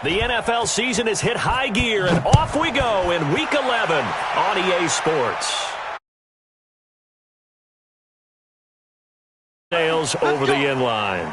The NFL season has hit high gear, and off we go in Week 11 on EA Sports. Sails over the end line.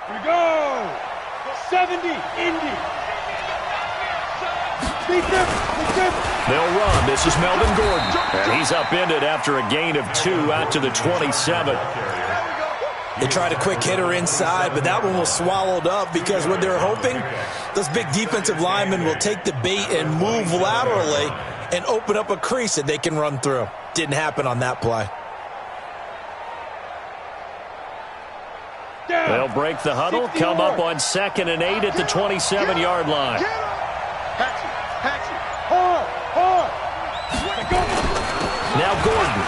We go! 70, Indy! They'll run. This is Melvin Gordon. And he's upended after a gain of 2 out to the 27. They tried a quick hitter inside, but that one was swallowed up because what they're hoping, those big defensive linemen will take the bait and move laterally and open up a crease that they can run through. Didn't happen on that play. They'll break the huddle, come up on 2nd and 8 at the 27-yard line. Now Gordon.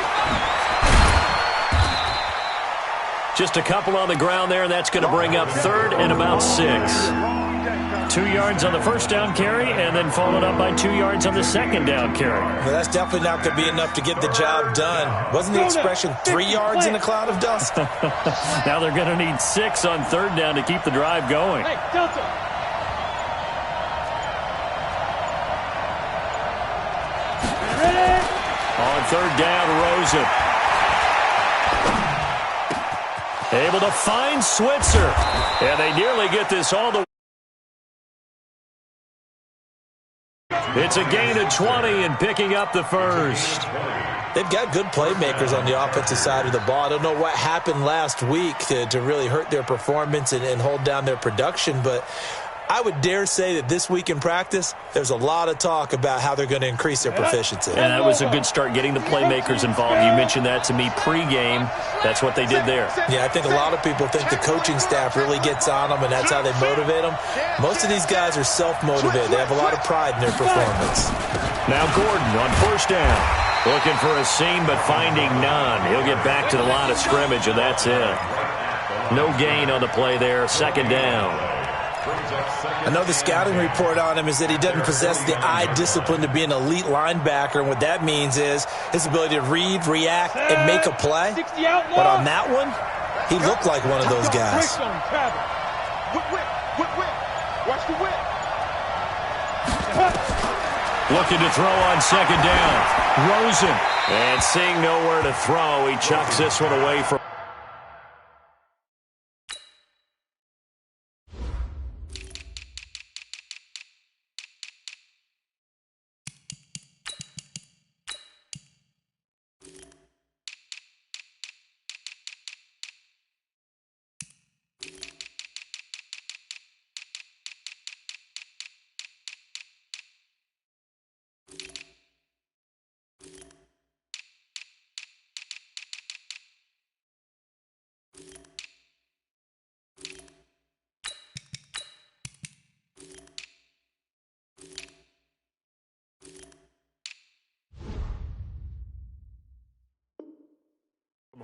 Just a couple on the ground there, and that's going to bring up 3rd and about 6. 2 yards on the first down carry, and then followed up by 2 yards on the second down carry. Well, that's definitely not going to be enough to get the job done. Wasn't the expression 3 yards in a cloud of dust? Now they're going to need 6 on 3rd down to keep the drive going. Hey, Delta. On 3rd down, Rosen. Able to find Switzer. And they nearly get this all the way. It's a gain of 20 and picking up the first. They've got good playmakers on the offensive side of the ball. I don't know what happened last week to really hurt their performance and hold down their production, but I would dare say that this week in practice, there's a lot of talk about how they're going to increase their proficiency. And that was a good start getting the playmakers involved. You mentioned that to me pregame. That's what they did there. Yeah, I think a lot of people think the coaching staff really gets on them, and that's how they motivate them. Most of these guys are self-motivated. They have a lot of pride in their performance. Now Gordon on 1st down. Looking for a seam, but finding none. He'll get back to the line of scrimmage, and that's it. No gain on the play there. 2nd down. I know the scouting report on him is that he doesn't possess the eye discipline to be an elite linebacker, and what that means is his ability to read, react, and make a play. But on that one, he looked like one of those guys. Watch the whip. Looking to throw on 2nd down. Rosen. And seeing nowhere to throw, he chucks this one away from.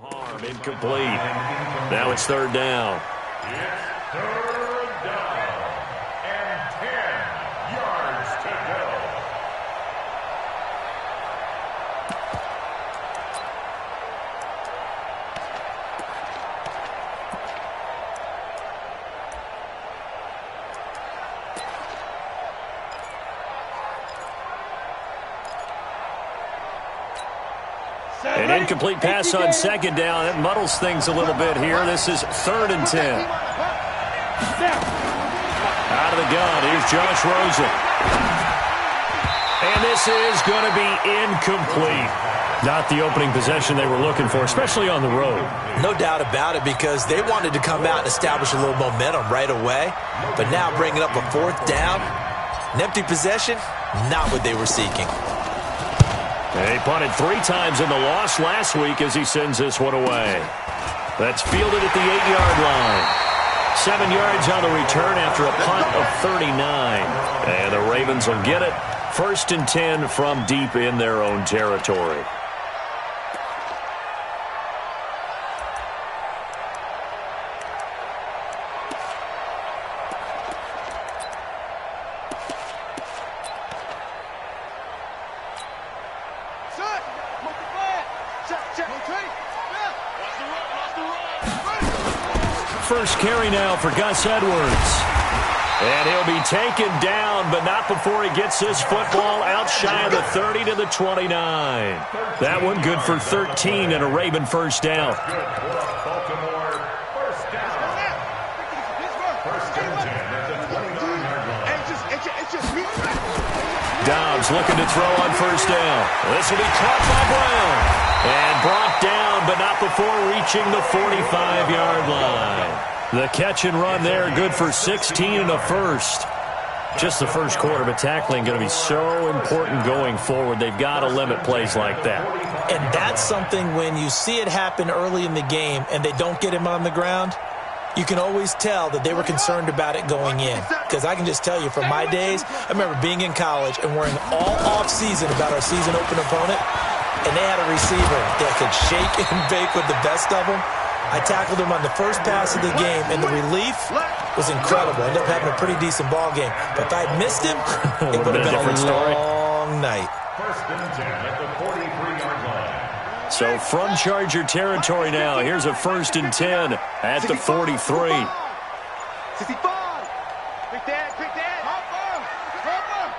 Harm incomplete. Now it's 3rd down. It's 3rd down and 10 yards to go. An incomplete pass on 2nd down. It muddles things a little bit here. This is 3rd and 10. Out of the gun, here's Josh Rosen. And this is going to be incomplete. Not the opening possession they were looking for, especially on the road. No doubt about it, because they wanted to come out and establish a little momentum right away. But now bringing up a 4th down, an empty possession, not what they were seeking. He punted 3 times in the loss last week as he sends this one away. That's fielded at the 8-yard line. 7 yards on the return after a punt of 39. And the Ravens will get it. 1st and 10 from deep in their own territory. First carry now for Gus Edwards. And he'll be taken down, but not before he gets this football out shy of the 30 to the 29. That one good for 13 and a Raven first down. Dobbs looking to throw on first down. This will be caught by Brown. And brought down, but not before reaching the 45-yard line. The catch and run there, good for 16 and a first. Just the first quarter, but tackling going to be so important going forward. They've got to limit plays like that. And that's something when you see it happen early in the game and they don't get him on the ground, you can always tell that they were concerned about it going in. Because I can just tell you from my days, I remember being in college and worrying all off-season about our season open opponent, and they had a receiver that could shake and bake with the best of them. I tackled him on the first pass of the game, and the relief was incredible. I ended up having a pretty decent ball game. But if I'd missed him, it would have been a long night. First and 10 at the 43-yard line. So from Charger territory now, here's a 1st and 10 at the 43. 65. Quick that, quick that. Hopper, Hopper.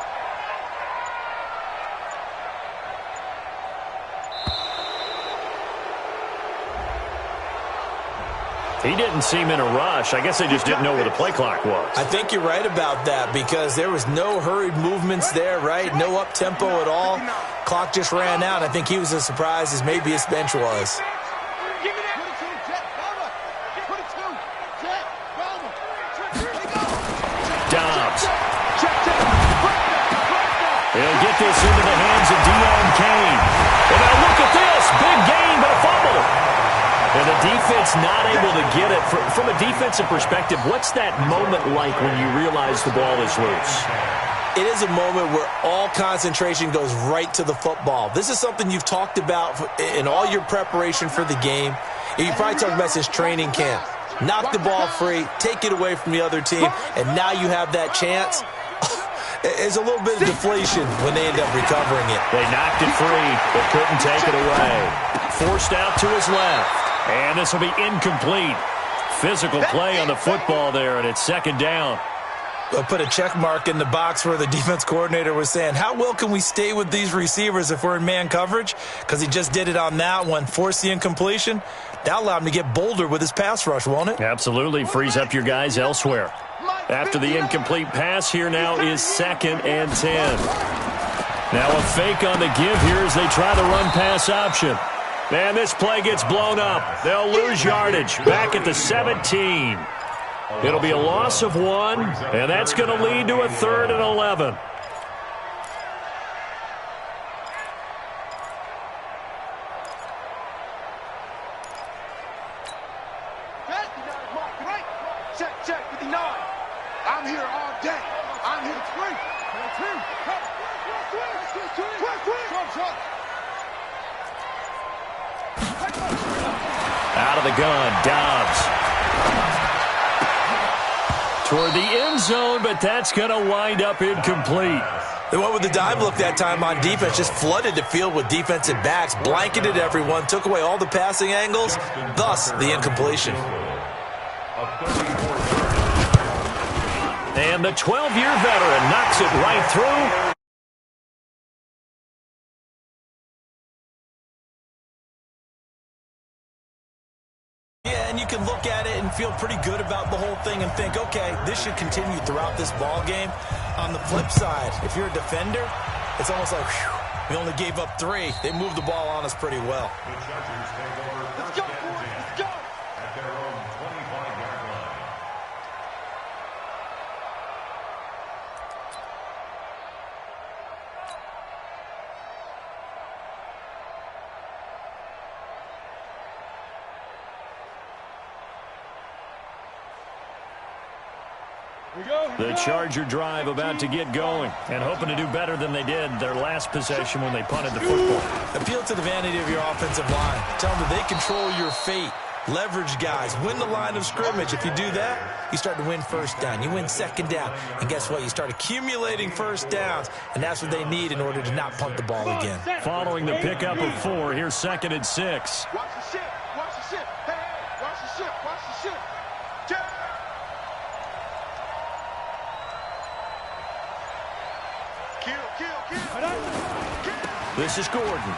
He didn't seem in a rush. I guess they just didn't know where the play clock was. I think you're right about that because there was no hurried movements there, right? No up-tempo at all. Clock just ran out. I think he was as surprised as maybe his bench was. Dobbs. He'll get this into the hands of Deon Cain. And now look at this. Big gain, but a fumble. And the defense not able to get it. From a defensive perspective, what's that moment like when you realize the ball is loose? It is a moment where all concentration goes right to the football. This is something you've talked about in all your preparation for the game. You probably talked about since training camp. Knock the ball free, take it away from the other team, and now you have that chance. There's a little bit of deflation when they end up recovering it. They knocked it free, but couldn't take it away. Forced out to his left. And this will be incomplete. Physical play on the football there, and it's 2nd down. I'll put a check mark in the box where the defense coordinator was saying, how well can we stay with these receivers if we're in man coverage? Because he just did it on that one, forced the incompletion. That allowed him to get bolder with his pass rush, won't it? Absolutely. Frees up your guys elsewhere. After the incomplete pass, here now is 2nd and 10. Now a fake on the give here as they try the run-pass option. And this play gets blown up. They'll lose yardage back at the 17. It'll be a loss of 1, and that's going to lead to a 3rd and 11. Check, 59. I'm here all day. I'm here to free. Out of the gun, Dobbs. Toward the end zone, but that's going to wind up incomplete. They went with the dime look that time on defense, just flooded the field with defensive backs, blanketed everyone, took away all the passing angles, thus the incompletion. And the 12-year veteran knocks it right through. Yeah, and you can look at it and feel pretty good about the whole thing and think, okay, this should continue throughout this ball game. On the flip side, if you're a defender, it's almost like, whew, we only gave up 3. They moved the ball on us pretty well. The Chargers take over Let's go, boys. Let's go. at their own 25-yard line. The Charger drive about to get going and hoping to do better than they did their last possession when they punted the football. Appeal to the vanity of your offensive line. Tell them that they control your fate. Leverage guys. Win the line of scrimmage. If you do that, you start to win first down. You win second down. And guess what? You start accumulating first downs. And that's what they need in order to not punt the ball again. Following the pickup of 4, here's 2nd and 6. Watch the ship. Watch the ship. Hey, hey. Watch the ship. Watch the ship. This is Gordon.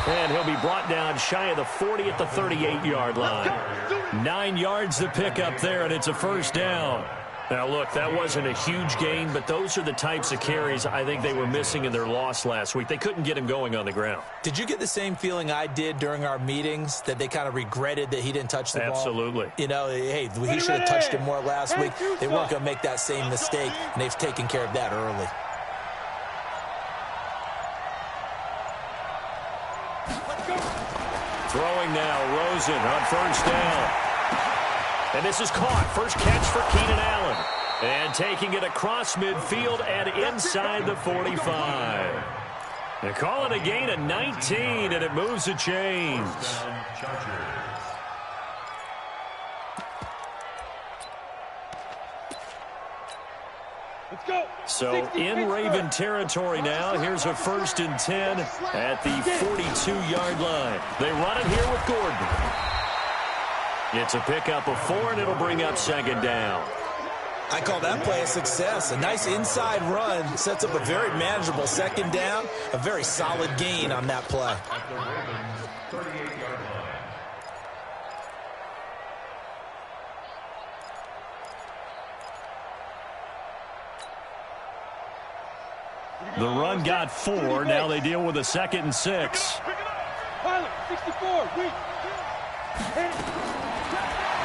And he'll be brought down shy of the 40 at the 38-yard line. 9 yards to pick up there, and it's a first down. Now, look, that wasn't a huge gain, but those are the types of carries I think they were missing in their loss last week. They couldn't get him going on the ground. Did you get the same feeling I did during our meetings, that they kind of regretted that he didn't touch the ball? Absolutely. You know, hey, he should have touched it more last week. They weren't going to make that same mistake, and they've taken care of that early. Throwing now, Rosen on first down. And this is caught. First catch for Keenan Allen. And taking it across midfield and inside the 45. They call it a gain of 19, and it moves the chains. So in Raven territory now. Here's a 1st and 10 at the 42-yard line. They run it here with Gordon. It's a pickup of 4, and it'll bring up 2nd down. I call that play a success. A nice inside run sets up a very manageable 2nd down. A very solid gain on that play. The run got 4. Now they deal with a 2nd and 6.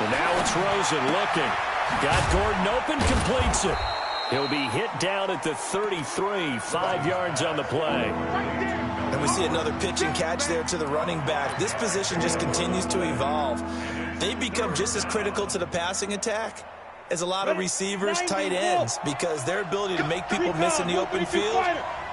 And now it's Rosen looking. Got Gordon open, completes it. He'll be hit down at the 33, 5 yards on the play. And we see another pitch and catch there to the running back. This position just continues to evolve. They become just as critical to the passing attack as a lot of receivers, tight ends, because their ability to make people miss in the open field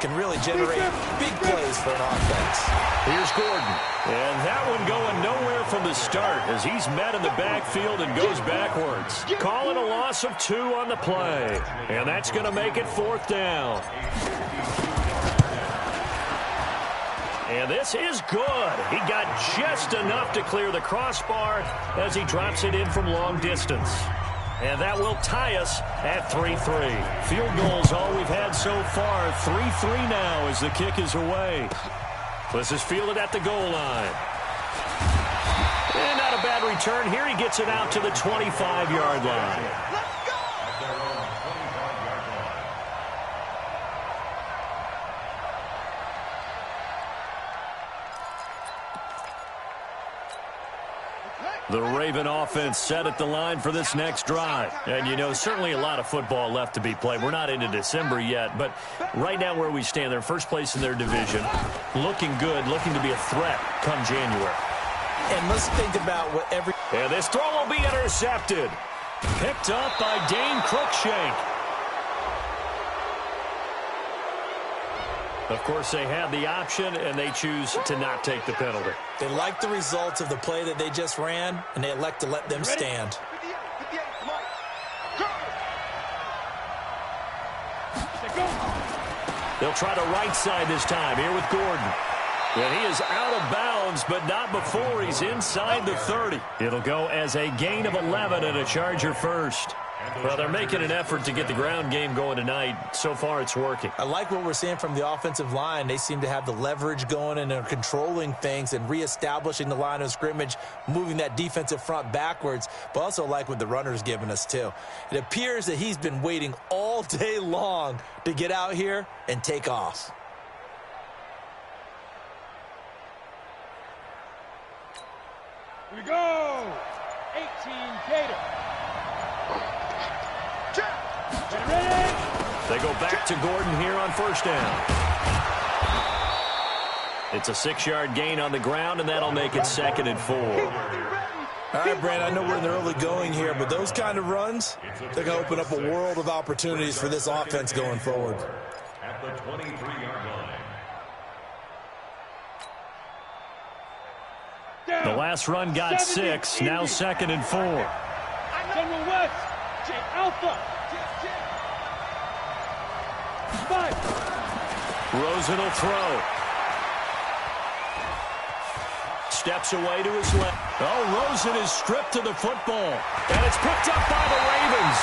can really generate big plays for an offense. Here's Gordon. And that one going nowhere from the start as he's met in the backfield and goes backwards. Calling a loss of 2 on the play. And that's going to make it 4th down. And this is good. He got just enough to clear the crossbar as he drops it in from long distance. And that will tie us at 3-3. Field goals all we've had so far. 3-3 now as the kick is away. This is fielded at the goal line. And not a bad return here. He gets it out to the 25-yard line. The Raven offense set at the line for this next drive. And, you know, certainly a lot of football left to be played. We're not into December yet, but right now where we stand, they're first place in their division. Looking good, looking to be a threat come January. And let's think about what every... And this throw will be intercepted. Picked up by Dane Cruikshank. Of course, they had the option, and they choose to not take the penalty. They like the results of the play that they just ran, and they elect to let them stand. They'll try to right side this time here with Gordon. And he is out of bounds, but not before he's inside the 30. It'll go as a gain of 11 and a Charger first. Well, they're making an effort to get the ground game going tonight. So far, it's working. I like what we're seeing from the offensive line. They seem to have the leverage going, and they're controlling things and reestablishing the line of scrimmage, moving that defensive front backwards, but also like what the runner's giving us, too. It appears that he's been waiting all day long to get out here and take off. Here we go! 18 Gator. They go back to Gordon here on first down. It's a 6-yard gain on the ground, and that'll make it 2nd and 4. All right, Brand, I know we're in the early going here, but those kind of runs, they're going to open up a world of opportunities for this offense going forward. At the 23-yard line. The last run got 6, now 2nd and 4. General West, J Alpha. 5. Rosen will throw. Steps away to his left. Oh, Rosen is stripped to the football. And it's picked up by the Ravens.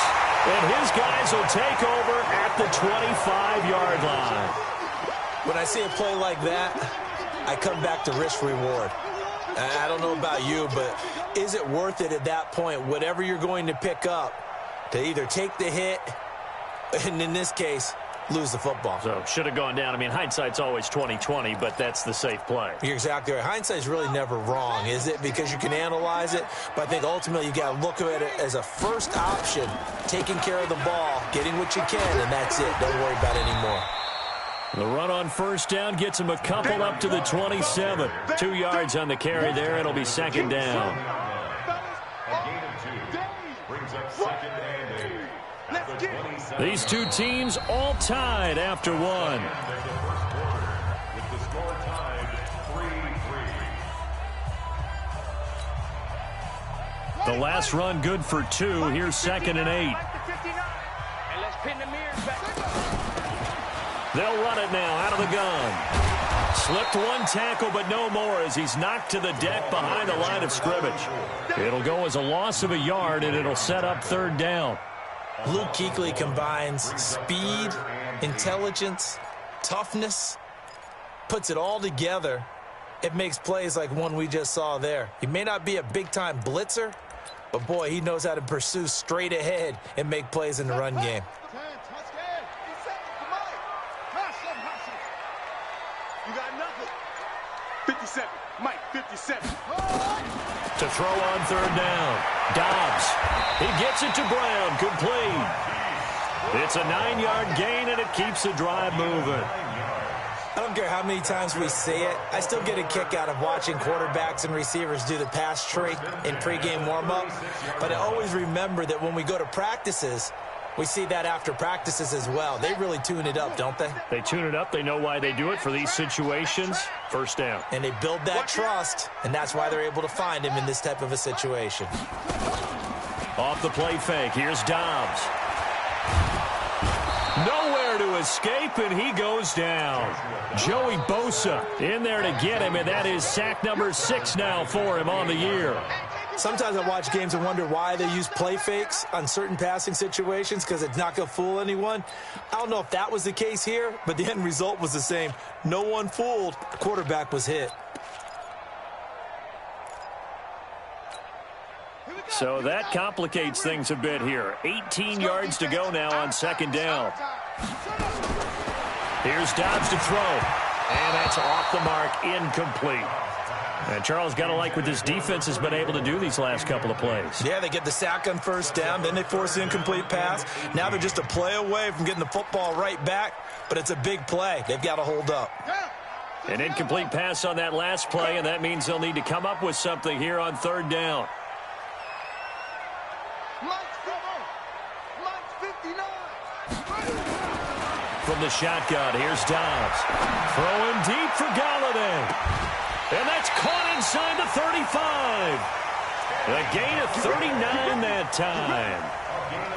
And his guys will take over at the 25-yard line. When I see a play like that, I come back to risk-reward. I don't know about you, but is it worth it at that point, whatever you're going to pick up, to either take the hit, and in this case, lose the football? So, should have gone down. I mean, hindsight's always 20/20, but that's the safe play. You're exactly right. Hindsight's really never wrong, is it? Because you can analyze it, but I think ultimately you got to look at it as a first option, taking care of the ball, getting what you can, and that's it. Don't worry about it anymore. The run on first down gets him a couple up to the 27. 2 yards on the carry there. It'll be 2nd down. A gain of 2 brings up 2nd and 8 at the 27. These two teams all tied after 1. There's the first quarter with the score tied 3-3. The last run good for 2. Here's 2nd and 8. And let's pin the mirrors back. They'll run it now out of the gun. Slipped one tackle, but no more as he's knocked to the deck behind the line of scrimmage. It'll go as a loss of a yard, and it'll set up 3rd down. Luke Kuechly combines speed, intelligence, toughness, puts it all together. It makes plays like one we just saw there. He may not be a big-time blitzer, but, boy, he knows how to pursue straight ahead and make plays in the run game. You got nothing. 57. Mike, 57. To throw on 3rd down. Dobbs. He gets it to Brown. Complete. It's a 9-yard gain, and it keeps the drive moving. I don't care how many times we see it. I still get a kick out of watching quarterbacks and receivers do the pass tree in pregame warm-up. But I always remember that when we go to practices, we see that after practices as well. They really tune it up, don't they? They tune it up. They know why they do it for these situations. 1st down. And they build that trust, and that's why they're able to find him in this type of a situation. Off the play fake. Here's Dobbs. Nowhere to escape, and he goes down. Joey Bosa in there to get him, and that is sack number 6 now for him on the year. Sometimes I watch games and wonder why they use play fakes on certain passing situations, because it's not going to fool anyone. I don't know if that was the case here, but the end result was the same. No one fooled. The quarterback was hit. So that complicates things a bit here. 18 yards to go now on 2nd down. Here's Dobbs to throw. And that's off the mark, incomplete. And Charles, got to like what this defense has been able to do these last couple of plays. Yeah, they get the sack on 1st down, then they force the incomplete pass. Now they're just a play away from getting the football right back, but it's a big play. They've got to hold up. An incomplete pass on that last play, and that means they'll need to come up with something here on 3rd down. From the shotgun, here's Dobbs. Throwing deep for Galladay. And that's caught inside the 35. A gain of 39 that time.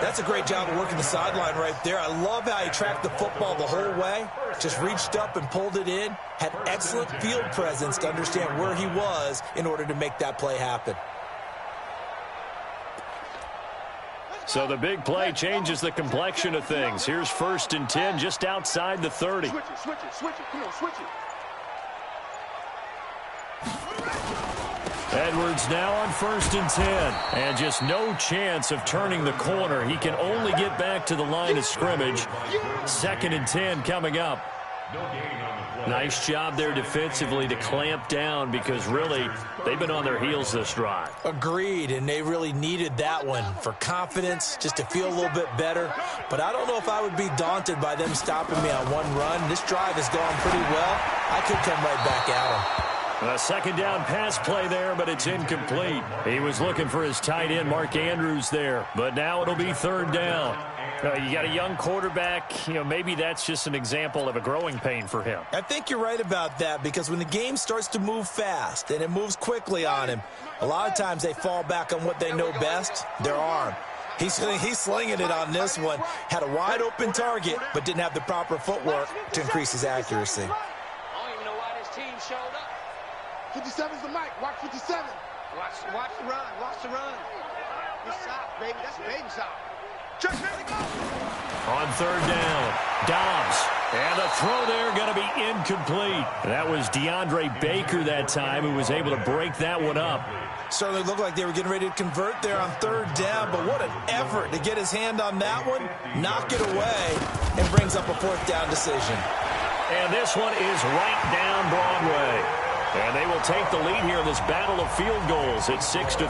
That's a great job of working the sideline right there. I love how he tracked the football the whole way. Just reached up and pulled it in. Had excellent field presence to understand where he was in order to make that play happen. So the big play changes the complexion of things. Here's 1st and 10 just outside the 30. Switch it. Come on, switch it. Edwards now on 1st and 10. And just no chance of turning the corner. He can only get back to the line of scrimmage. 2nd and 10 coming up. Nice job there defensively to clamp down, because really they've been on their heels this drive. Agreed, and they really needed that one for confidence, just to feel a little bit better. But I don't know if I would be daunted by them stopping me on one run. This drive has gone pretty well. I could come right back at them. A second down pass play there, but it's incomplete. He was looking for his tight end, Mark Andrews, there. But now it'll be third down. You got a young quarterback. Maybe that's just an example of a growing pain for him. I think you're right about that, because when the game starts to move fast and it moves quickly on him, a lot of times they fall back on what they know best, their arm. He's slinging it on this one. Had a wide-open target, but didn't have the proper footwork to increase his accuracy. I don't even know why this team showed up. 57's the mic. Watch 57. Watch the run. Watch the run. Good sock, baby. That's baby sock. Check, there we go. On third down, Dobbs. And the throw there going to be incomplete. That was DeAndre Baker that time who was able to break that one up. Certainly looked like they were getting ready to convert there on third down, but what an effort to get his hand on that one, knock it away, and brings up a fourth down decision. And this one is right down Broadway. And they will take the lead here in this battle of field goals at 6-3.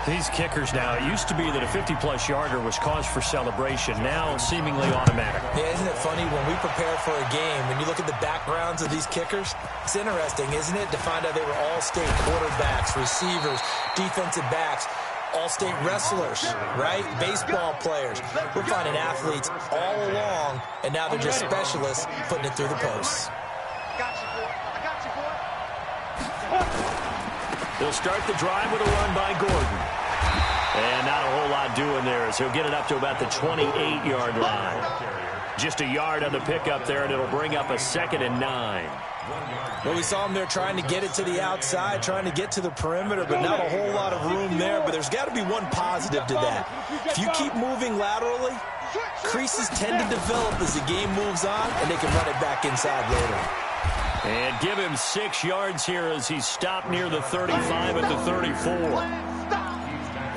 These kickers now, it used to be that a 50-plus yarder was cause for celebration. Now seemingly automatic. Yeah, isn't it funny when we prepare for a game, when you look at the backgrounds of these kickers, it's interesting, isn't it, to find out they were all-state quarterbacks, receivers, defensive backs, all-state wrestlers, right? Baseball players. We're finding athletes all along, and now they're just specialists putting it through the posts. They'll start the drive with a run by Gordon. And not a whole lot doing there as he'll get it up to about the 28-yard line. Just a yard on the pickup there, and it'll bring up a 2nd and 9. Well, we saw him there trying to get it to the outside, trying to get to the perimeter, but not a whole lot of room there. But there's got to be one positive to that. If you keep moving laterally, creases tend to develop as the game moves on, and they can run it back inside later. And give him 6 yards here as he stopped near the 35 at the 34.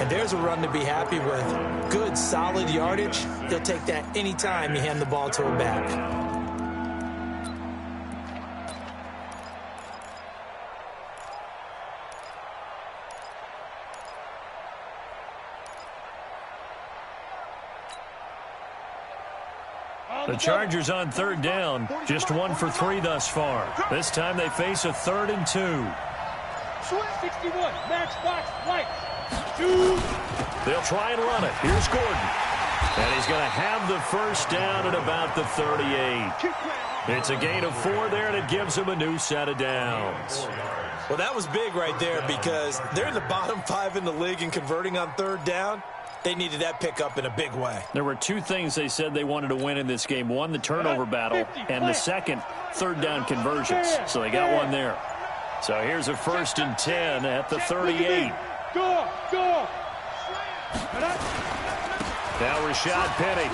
And there's a run to be happy with. Good, solid yardage. He'll take that anytime you hand the ball to a back. The Chargers on third down, just 1 for 3 thus far. This time they face a 3rd and 2. 61, max box, right. They'll try and run it. Here's Gordon. And he's going to have the first down at about the 38. It's a gain of 4 there, and it gives him a new set of downs. Well, that was big right there because they're in the bottom 5 in the league in converting on third down. They needed that pickup in a big way. There were 2 things they said they wanted to win in this game. One, the turnover battle, and the second, third down conversions. So they got one there. So here's a 1st and 10 at the 38. Go. Now Rashad Penny.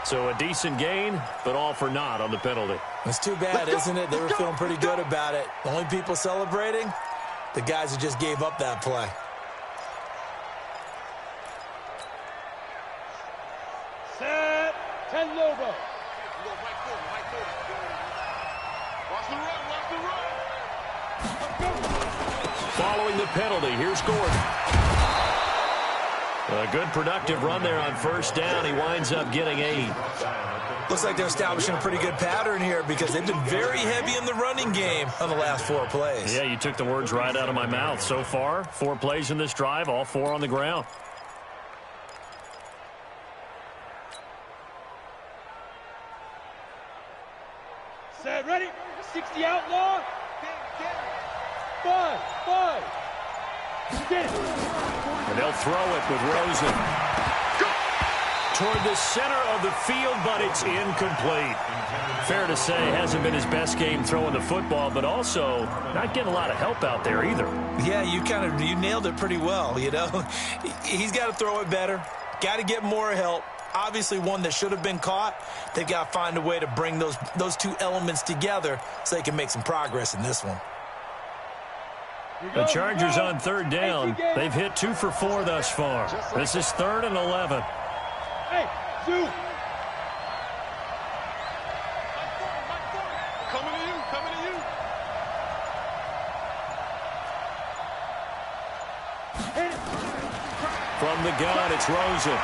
So a decent gain, but all for naught on the penalty. It's too bad, isn't it? They were feeling pretty good about it. The only people celebrating, the guys who just gave up that play. Set. 10 Lobo. Watch the run. Following the penalty, here's Gordon. A good productive run there on first down. He winds up getting 8. Looks like they're establishing a pretty good pattern here because they've been very heavy in the running game on the last 4 plays. Yeah, you took the words right out of my mouth. So far, 4 plays in this drive, all 4 on the ground. Set, ready. 60 outlaw. 5. Get it. And they'll throw it with Rosen. Toward the center of the field, but it's incomplete. Fair to say, hasn't been his best game throwing the football, but also not getting a lot of help out there either. Yeah, you nailed it pretty well, you know. He's got to throw it better. Got to get more help. Obviously one that should have been caught. They've got to find a way to bring those 2 elements together so they can make some progress in this one. The Chargers on third down. They've hit 2 for 4 thus far. This is 3rd and 11. Hey, Zoo. Coming to you. From the gun, it's Rosen.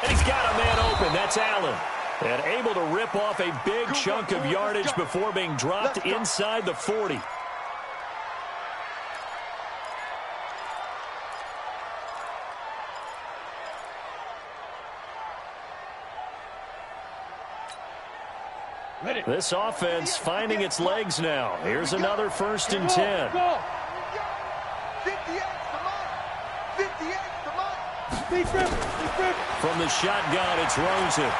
And he's got a man open. That's Allen. And able to rip off a big chunk of yardage before being dropped inside the 40. This offense finding its legs now. Here's another 1st and 10. 58 From the shotgun, it's Rosen.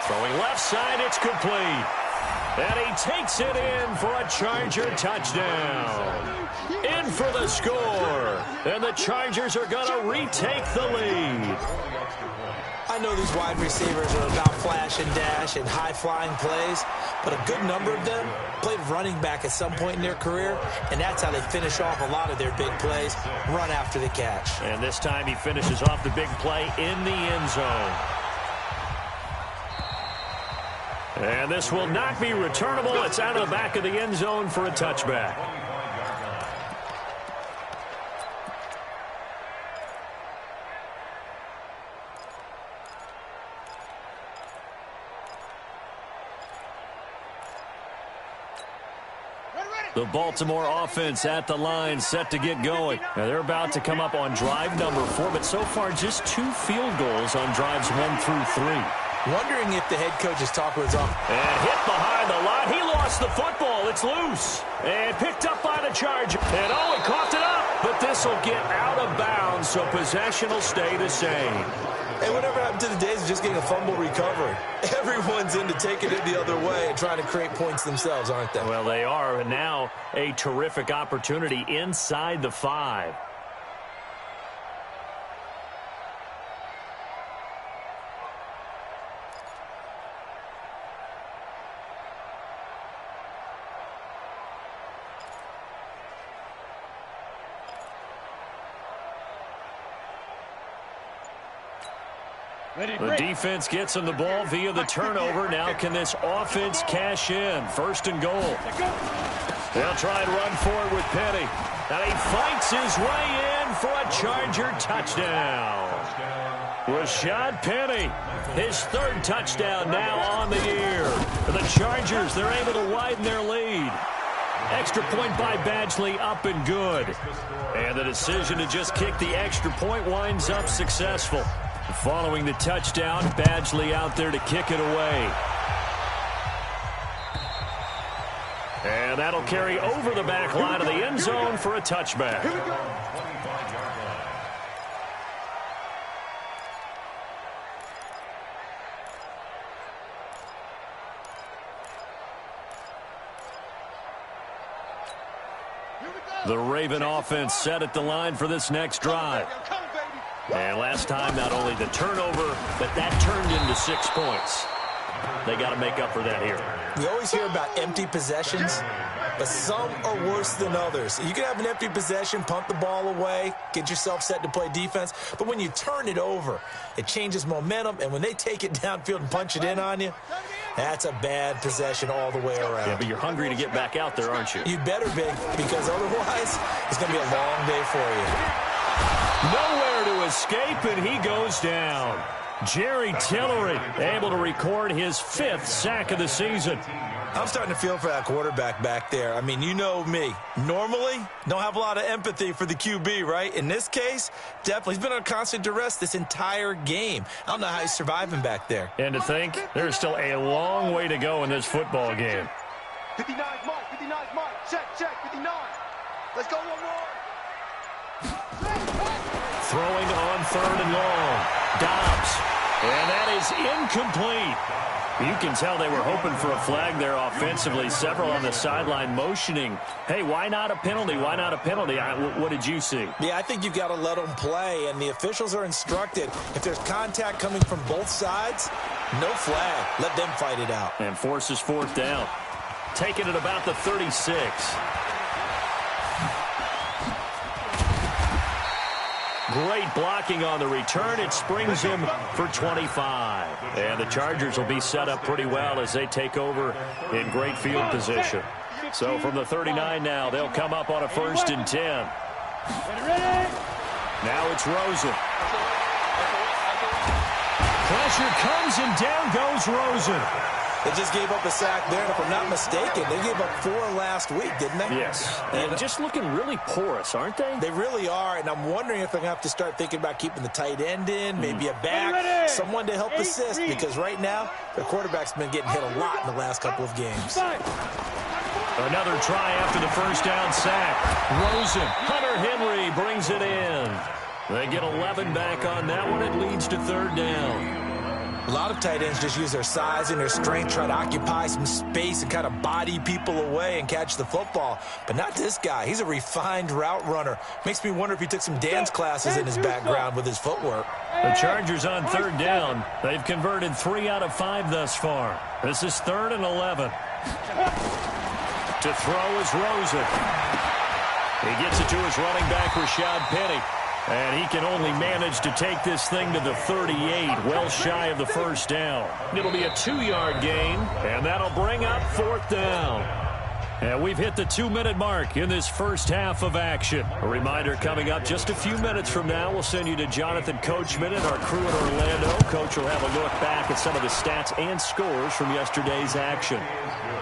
Throwing left side, it's complete. And he takes it in for a Charger touchdown. In for the score. And the Chargers are going to retake the lead. I know these wide receivers are about flash and dash and high-flying plays, but a good number of them played running back at some point in their career, and that's how they finish off a lot of their big plays, run after the catch. And this time he finishes off the big play in the end zone. And this will not be returnable. It's out of the back of the end zone for a touchback. The Baltimore offense at the line, set to get going. Now they're about to come up on drive number 4, but so far just 2 field goals on drives 1 through 3. Wondering if the head coach is talking with his own. And hit behind the line. He lost the football. It's loose. And picked up by the Charger. And oh, he coughed it up. But this will get out of bounds, so possession will stay the same. Hey, whatever happened to the days of just getting a fumble recovery? Everyone's into taking it the other way and trying to create points themselves, aren't they? Well, they are. And now a terrific opportunity inside the 5. The defense gets him the ball via the turnover. Now can this offense cash in? 1st and goal. They'll try and run forward with Penny. And he fights his way in for a Charger touchdown. Rashad Penny, his 3rd touchdown now on the year. For the Chargers, they're able to widen their lead. Extra point by Badgley, up and good. And the decision to just kick the extra point winds up successful. Following the touchdown, Badgley out there to kick it away. And that'll carry over the back line of the end zone for a touchback. The Raven offense set at the line for this next drive. And last time, not only the turnover, but that turned into 6 points. They got to make up for that here. We always hear about empty possessions, but some are worse than others. You can have an empty possession, punt the ball away, get yourself set to play defense, but when you turn it over, it changes momentum, and when they take it downfield and punch it in on you, that's a bad possession all the way around. Yeah, but you're hungry to get back out there, aren't you? You better be, because otherwise, it's going to be a long day for you. Nowhere to escape, and he goes down. Jerry Tillery able to record his 5th sack of the season. I'm starting to feel for that quarterback back there. I mean, you know me. Normally, don't have a lot of empathy for the QB, right? In this case, definitely. He's been on constant duress this entire game. I don't know how he's surviving back there. And to think, there's still a long way to go in this football game. 59 mark, 59 mark. Check, 59. Let's go one more. Throwing on 3rd and long. Dobbs. And that is incomplete. You can tell they were hoping for a flag there offensively. Several on the sideline motioning. Hey, why not a penalty? Why not a penalty? What did you see? Yeah, I think you've got to let them play, and the officials are instructed. If there's contact coming from both sides, no flag. Let them fight it out. And forces 4th down. Taking it about the 36. Great blocking on the return. It springs him for 25. And the Chargers will be set up pretty well as they take over in great field position. So from the 39 now, they'll come up on a 1st and 10. Now it's Rosen. Pressure comes, and down goes Rosen. They just gave up a sack there, and if I'm not mistaken, they gave up 4 last week, didn't they? Yes. And just looking really porous, aren't they? They really are, and I'm wondering if they're going to have to start thinking about keeping the tight end in, maybe a back, someone to help assist, because right now, their quarterback's been getting hit a lot in the last couple of games. Another try after the first down sack. Rosen, Hunter Henry brings it in. They get 11 back on that one. It leads to third down. A lot of tight ends just use their size and their strength, try to occupy some space and kind of body people away and catch the football. But not this guy. He's a refined route runner. Makes me wonder if he took some dance classes in his background with his footwork. The Chargers on third down. They've converted 3 out of 5 thus far. This is 3rd and 11. To throw is Rosen. He gets it to his running back, Rashad Penny. And he can only manage to take this thing to the 38, well shy of the first down. It'll be a 2-yard gain, and that'll bring up 4th down. And we've hit the 2-minute mark in this first half of action. A reminder coming up just a few minutes from now, we'll send you to Jonathan Coachman and our crew in Orlando. Coach will have a look back at some of the stats and scores from yesterday's action.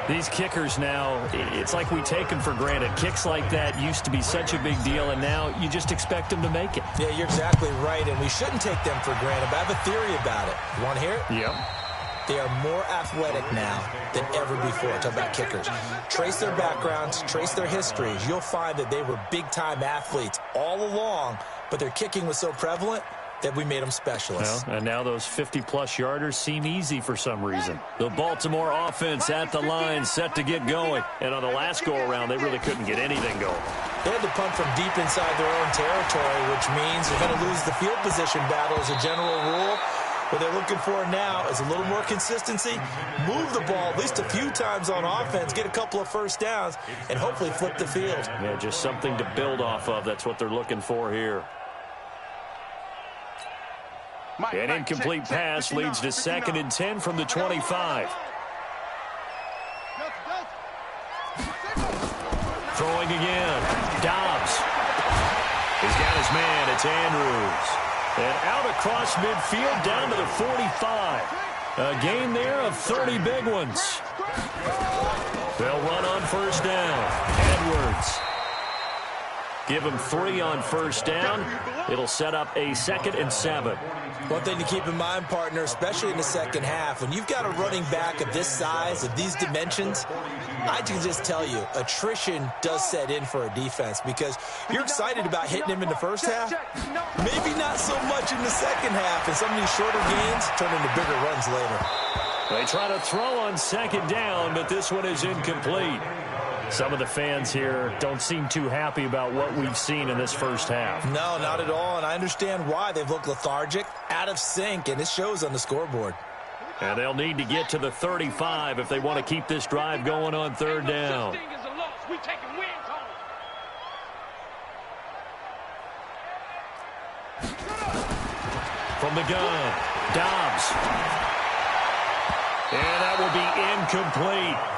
These kickers now, it's like we take them for granted. Kicks like that used to be such a big deal, and now you just expect them to make it. Yeah, you're exactly right, and we shouldn't take them for granted, but I have a theory about it. You want to hear it? Yep. They are more athletic now than ever before. Talk about kickers. Trace their backgrounds, trace their histories. You'll find that they were big-time athletes all along, but their kicking was so prevalent that we made them specialists. Well, and now those 50-plus yarders seem easy for some reason. The Baltimore offense at the line, set to get going. And on the last go-around, they really couldn't get anything going. They had to punt from deep inside their own territory, which means they're going to lose the field position battle as a general rule. What they're looking for now is a little more consistency, move the ball at least a few times on offense, get a couple of first downs, and hopefully flip the field. Yeah, just something to build off of. That's what they're looking for here. An incomplete pass leads to 2nd and 10 from the 25. Throwing again. Dobbs. He's got his man. It's Andrews. And out across midfield down to the 45. A gain there of 30 big ones. They'll run on first down. Edwards. Give him 3 on first down. It'll set up a 2nd and 7. One thing to keep in mind, partner, especially in the second half, when you've got a running back of this size, of these dimensions, I can just tell you, attrition does set in for a defense because you're excited about hitting him in the first half. Maybe not so much in the second half, and some of these shorter gains turn into bigger runs later. They try to throw on 2nd down, but this one is incomplete. Some of the fans here don't seem too happy about what we've seen in this first half. No, not at all, and I understand why. They've looked lethargic, out of sync, and it shows on the scoreboard. And they'll need to get to the 35 if they want to keep this drive going on 3rd down. From the gun, Dobbs. And that will be incomplete.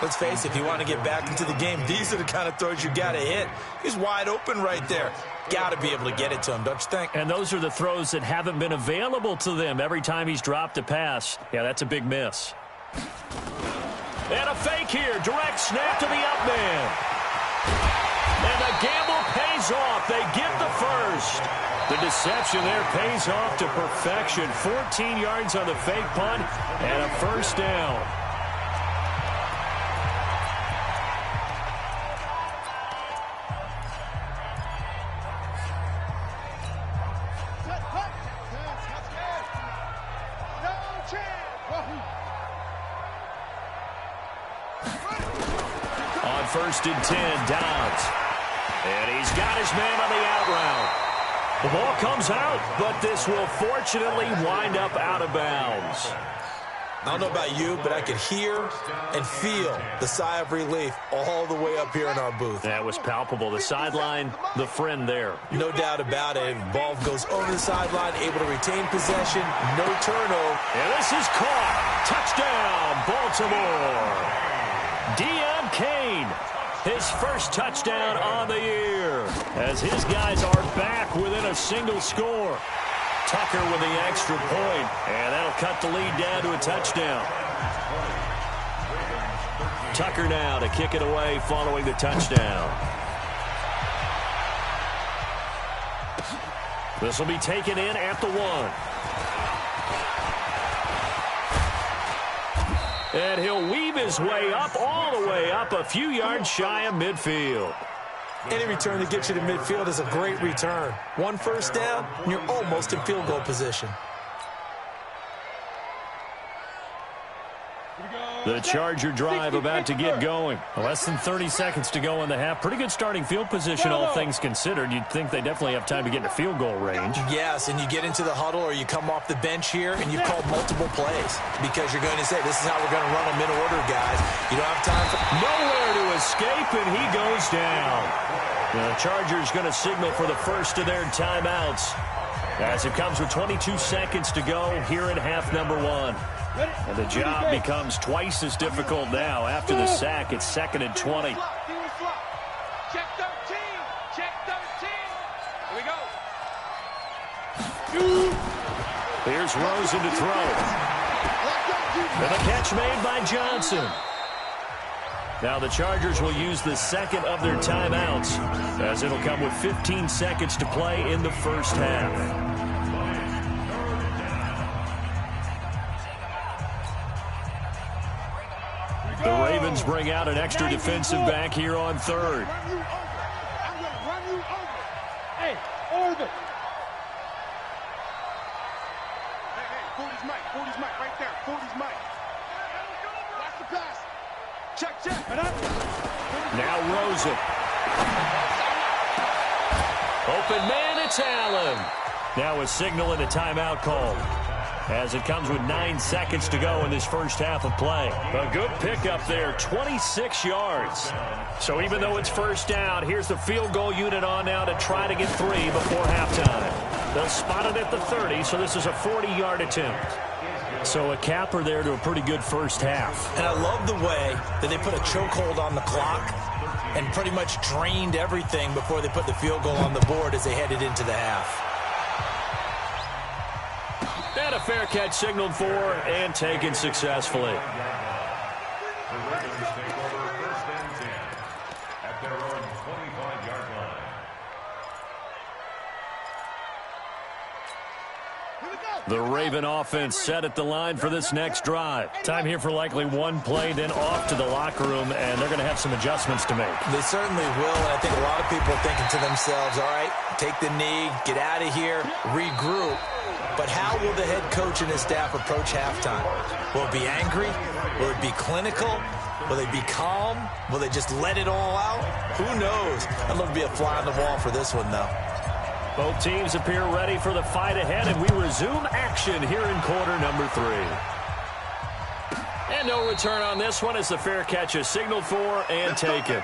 Let's face it, if you want to get back into the game, these are the kind of throws you got to hit. He's wide open right there. Got to be able to get it to him, don't you think? And those are the throws that haven't been available to them every time he's dropped a pass. Yeah, that's a big miss. And a fake here. Direct snap to the up man. And the gamble pays off. They get the first. The deception there pays off to perfection. 14 yards on the fake punt and a first down. On 1st and 10, Dobbs. And he's got his man on the out route. The ball comes out, but this will fortunately wind up out of bounds. I don't know about you, but I could hear and feel the sigh of relief all the way up here in our booth. That was palpable. The sideline, the friend there. No doubt about it. Ball goes over the sideline, able to retain possession, no turnover. And this is caught. Touchdown, Baltimore. Deon Cain, his first touchdown on the year. as his guys are back within a single score. Tucker with the extra point, and that'll cut the lead down to a touchdown. Tucker now to kick it away following the touchdown. This will be taken in at the 1. And he'll weave his way up, all the way up, a few yards shy of midfield. Any return that gets you to midfield is a great return. 1 first down, and you're almost in field goal position. The Charger drive about to get going. Less than 30 seconds to go in the half. Pretty good starting field position, all things considered. You'd think they definitely have time to get into field goal range. Yes, and you get into the huddle or you come off the bench here and you've called multiple plays because you're going to say, this is how we're going to run them in order, guys. You don't have time for... Nowhere to escape, and he goes down. The Chargers going to signal for the first of their timeouts as it comes with 22 seconds to go here in half number 1. And the job becomes twice as difficult now. After the sack, it's 2nd and 20. Check 13. Check 13. Here we go. Here's Rosen to throw. And the catch made by Johnson. Now the Chargers will use the second of their timeouts as it'll come with 15 seconds to play in the first half. The Ravens bring out an extra defensive back here on 3rd. I'm going to run you over. Hey, over. Hey, 40's Mike. 40's Mike right there. 40's Mike. Watch the pass. Check. Now Rosen. Open man, it's Allen. Now a signal and a timeout call, as it comes with 9 seconds to go in this first half of play. A good pickup there, 26 yards. So even though it's first down, here's the field goal unit on now to try to get 3 before halftime. They'll spot it at the 30, so this is a 40-yard attempt. So a capper there to a pretty good first half. And I love the way that they put a chokehold on the clock and pretty much drained everything before they put the field goal on the board as they headed into the half. And a fair catch signaled for and taken successfully. The Ravens take over 1st and 10 at their own 25-yard line. The Raven offense set at the line for this next drive. Time here for likely one play, then off to the locker room, and they're going to have some adjustments to make. They certainly will, and I think a lot of people are thinking to themselves, all right, take the knee, get out of here, regroup. But how will the head coach and his staff approach halftime? Will it be angry? Will it be clinical? Will they be calm? Will they just let it all out? Who knows? I'd love to be a fly on the wall for this one, though. Both teams appear ready for the fight ahead, and we resume action here in quarter number 3. And no return on this one as the fair catch is signaled for and taken.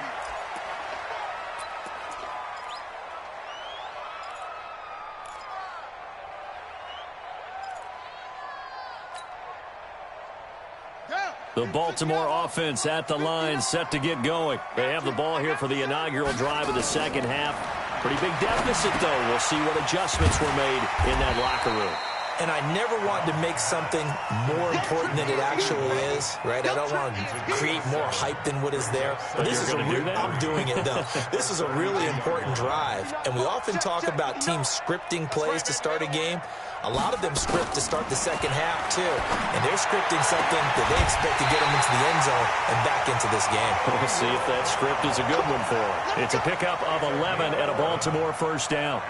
The Baltimore offense at the line, set to get going. They have the ball here for the inaugural drive of the second half. Pretty big deficit, though. We'll see what adjustments were made in that locker room. And I never want to make something more important than it actually is, right? I don't want to create more hype than what is there. But this is I'm doing it, though. This is a really important drive. And we often talk about teams scripting plays to start a game. A lot of them script to start the second half, too. And they're scripting something that they expect to get them into the end zone and back into this game. We'll see if that script is a good one for them. It's a pickup of 11 at a Baltimore first down.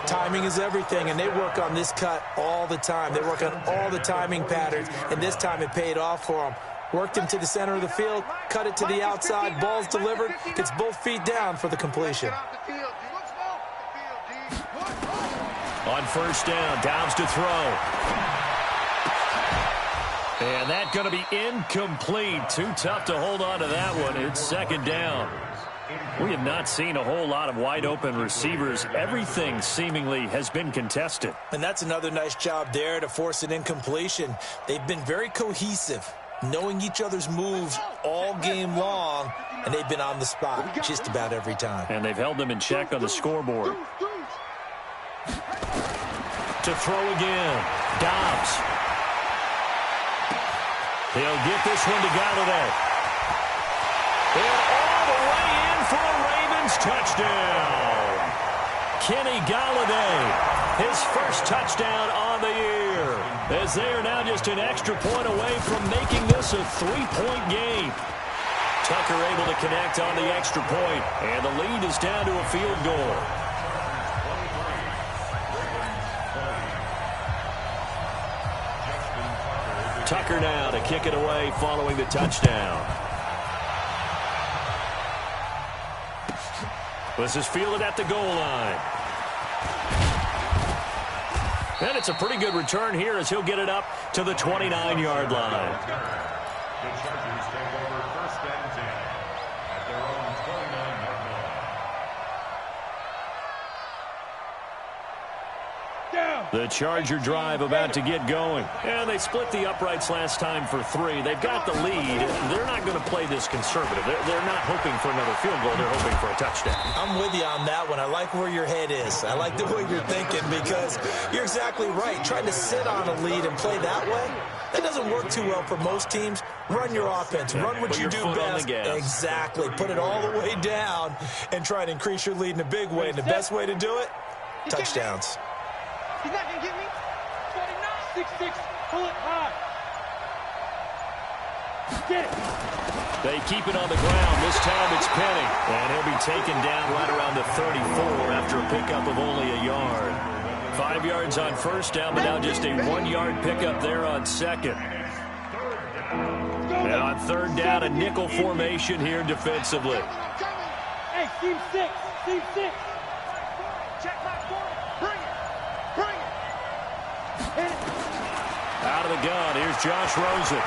Timing is everything, and they work on this cut all the time. They work on all the timing patterns, and this time it paid off for them. Worked him to the center of the field, cut it to the outside, ball's delivered, gets both feet down for the completion. On first down, Downs to throw. And that's going to be incomplete. Too tough to hold on to that one. It's second down. We have not seen a whole lot of wide-open receivers. Everything seemingly has been contested. And that's another nice job there to force an incompletion. They've been very cohesive, knowing each other's moves all game long, and they've been on the spot just about every time. And they've held them in check on the scoreboard. To throw again. Dobbs. He'll get this one to Galladay. And all the way in for a Ravens touchdown. Kenny Galladay, his first touchdown on the year, as they are now just an extra point away from making this a 3-point game. Tucker able to connect on the extra point, and the lead is down to a field goal. Tucker now to kick it away following the touchdown. This is fielded at the goal line. And it's a pretty good return here as he'll get it up to the 29-yard line. The Chargers take over first and 10 at their own 29-yard line. The Charger drive about to get going. And they split the uprights last time for 3. They've got the lead. They're not going to play this conservative. They're not hoping for another field goal. They're hoping for a touchdown. I'm with you on that one. I like where your head is. I like the way you're thinking because you're exactly right. Trying to sit on a lead and play that way, that doesn't work too well for most teams. Run your offense. Run what you do best. Exactly. Put it all the way down and try to increase your lead in a big way. And the best way to do it, touchdowns. He's not going to get me. 6-6. Pull it high. Get it. They keep it on the ground. This time it's Penny. And he'll be taken down right around the 34 after a pickup of only a yard. 5 yards on first down, but now just a 1-yard pickup there on second. And on third down, a nickel formation here defensively. Hey, team 6. Team 6. Check my corner. Bring it. Bring it. Hit it. Out of the gun, here's Josh Rosen.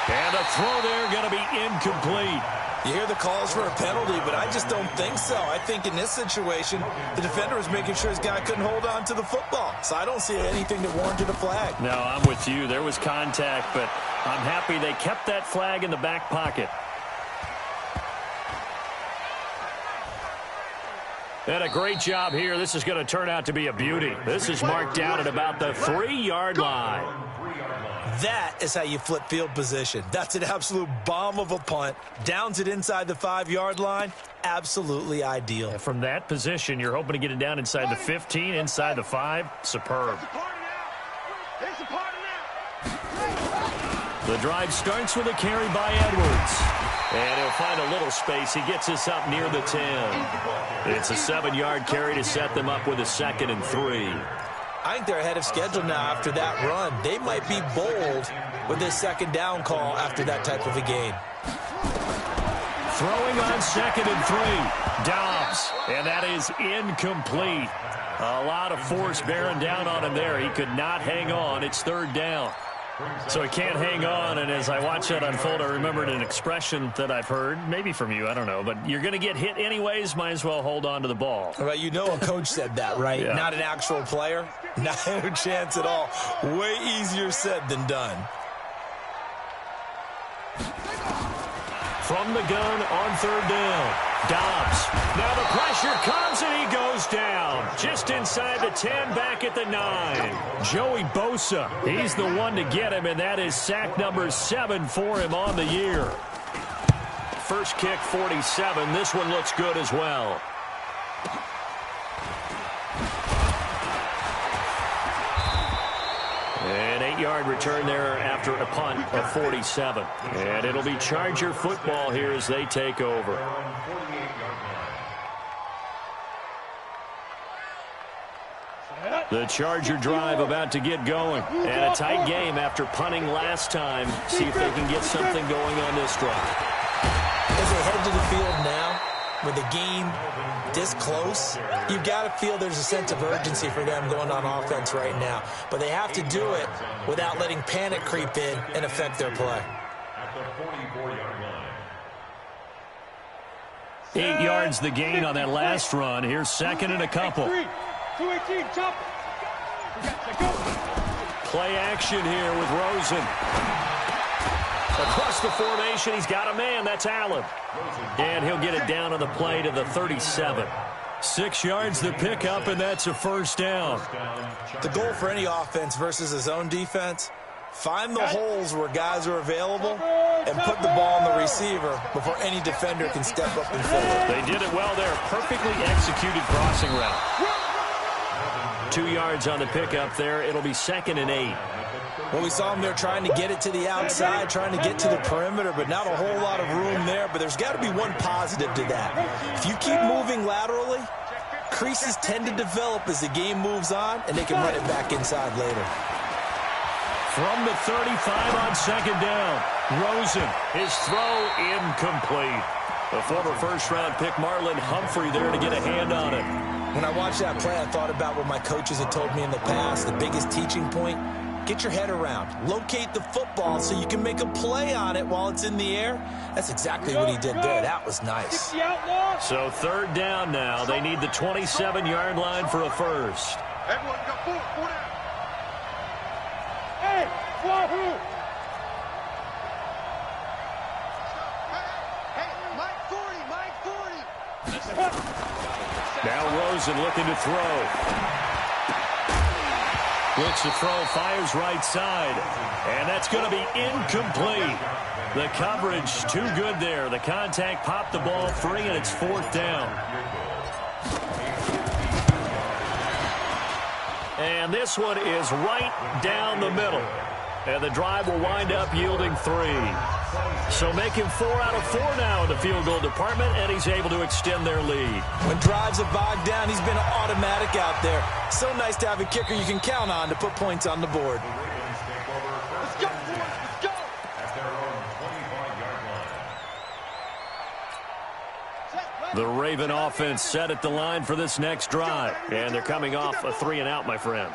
And the throw there going to be incomplete. You hear the calls for a penalty, but I just don't think so. I think in this situation, the defender was making sure his guy couldn't hold on to the football. So I don't see anything that warranted a flag. No, I'm with you. There was contact, but I'm happy they kept that flag in the back pocket. And a great job here. This is going to turn out to be a beauty. This is marked out at about the 3-yard line. That is how you flip field position. That's an absolute bomb of a punt. Downs it inside the 5-yard line. Absolutely ideal. And from that position, you're hoping to get it down inside the 15, inside the 5. Superb. There's a party now. The drive starts with a carry by Edwards. And he'll find a little space. He gets us up near the 10. It's a 7-yard carry to set them up with a 2nd and 3. I think they're ahead of schedule now after that run. They might be bold with this 2nd down call after that type of a game. Throwing on 2nd and 3. Dobbs. And that is incomplete. A lot of force bearing down on him there. He could not hang on. It's 3rd down. So he can't hang on, and as I watch that unfold, I remembered an expression that I've heard, maybe from you, I don't know, but you're going to get hit anyways, might as well hold on to the ball. Well, you know a coach said that, right? Yeah. Not an actual player. No chance at all. Way easier said than done. From the gun on 3rd down. Dobbs. Now the pressure comes and he goes down. Just inside the 10, back at the 9. Joey Bosa, he's the one to get him, and that is sack number 7 for him on the year. First kick, 47. This one looks good as well. An 8-yard return there after a punt of 47. And it'll be Charger football here as they take over. The Charger drive about to get going. And a tight game after punting last time. See if they can get something going on this drive. As they head to the field now, with the game this close, you've got to feel there's a sense of urgency for them going on offense right now. But they have to do it without letting panic creep in and affect their play. At the 44-yard line. 8 yards the gain on that last run. Here's 2nd and a couple. 218, jump. Play action here with Rosen. Across the formation, he's got a man. That's Allen. And he'll get it down on the play to the 37. 6 yards the pickup, and that's a first down. The goal for any offense versus his own defense, find the holes where guys are available and put the ball on the receiver before any defender can step up and fill it. They did it well there. Perfectly executed crossing route. 2 yards on the pickup there. It'll be 2nd and 8. Well, we saw him there trying to get it to the outside, trying to get to the perimeter, but not a whole lot of room there. But there's got to be one positive to that. If you keep moving laterally, creases tend to develop as the game moves on, and they can run it back inside later. From the 35 on 2nd down, Rosen, his throw incomplete. The former first-round pick Marlon Humphrey there to get a hand on it. When I watched that play, I thought about what my coaches had told me in the past. The biggest teaching point, get your head around. Locate the football so you can make a play on it while it's in the air. That's exactly what he did there. That was nice. So 3rd down now. They need the 27-yard line for a first. Everyone got 4 down. Hey, Wahoo! Hey, Mike 40, Mike 40. Now Rosen looking to throw. Looks to throw, fires right side. And that's going to be incomplete. The coverage too good there. The contact popped the ball free, and it's 4th down. And this one is right down the middle. And the drive will wind up yielding 3. So making 4 out of 4 now in the field goal department, and he's able to extend their lead. When drives have bogged down, he's been an automatic out there. So nice to have a kicker you can count on to put points on the board. Let's go, boys, let's go. At their own 25-yard line. The Raven offense set at the line for this next drive. And they're coming off a 3-and-out, my friend.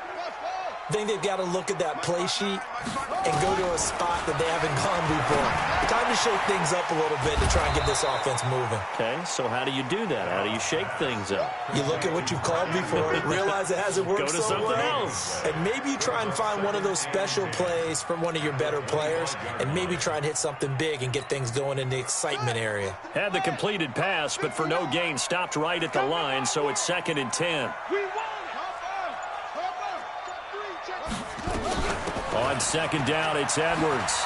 I think they've got to look at that play sheet and go to a spot that they haven't gone before. Time to shake things up a little bit to try and get this offense moving. Okay, so how do you do that? How do you shake things up? You look at what you've called before, realize it hasn't worked Go to so something well, else. and maybe you try and find one of those special plays from one of your better players, and maybe try and hit something big and get things going in the excitement area. Had the completed pass, but for no gain, stopped right at the line, so it's 2nd and 10. On 2nd down, it's Edwards.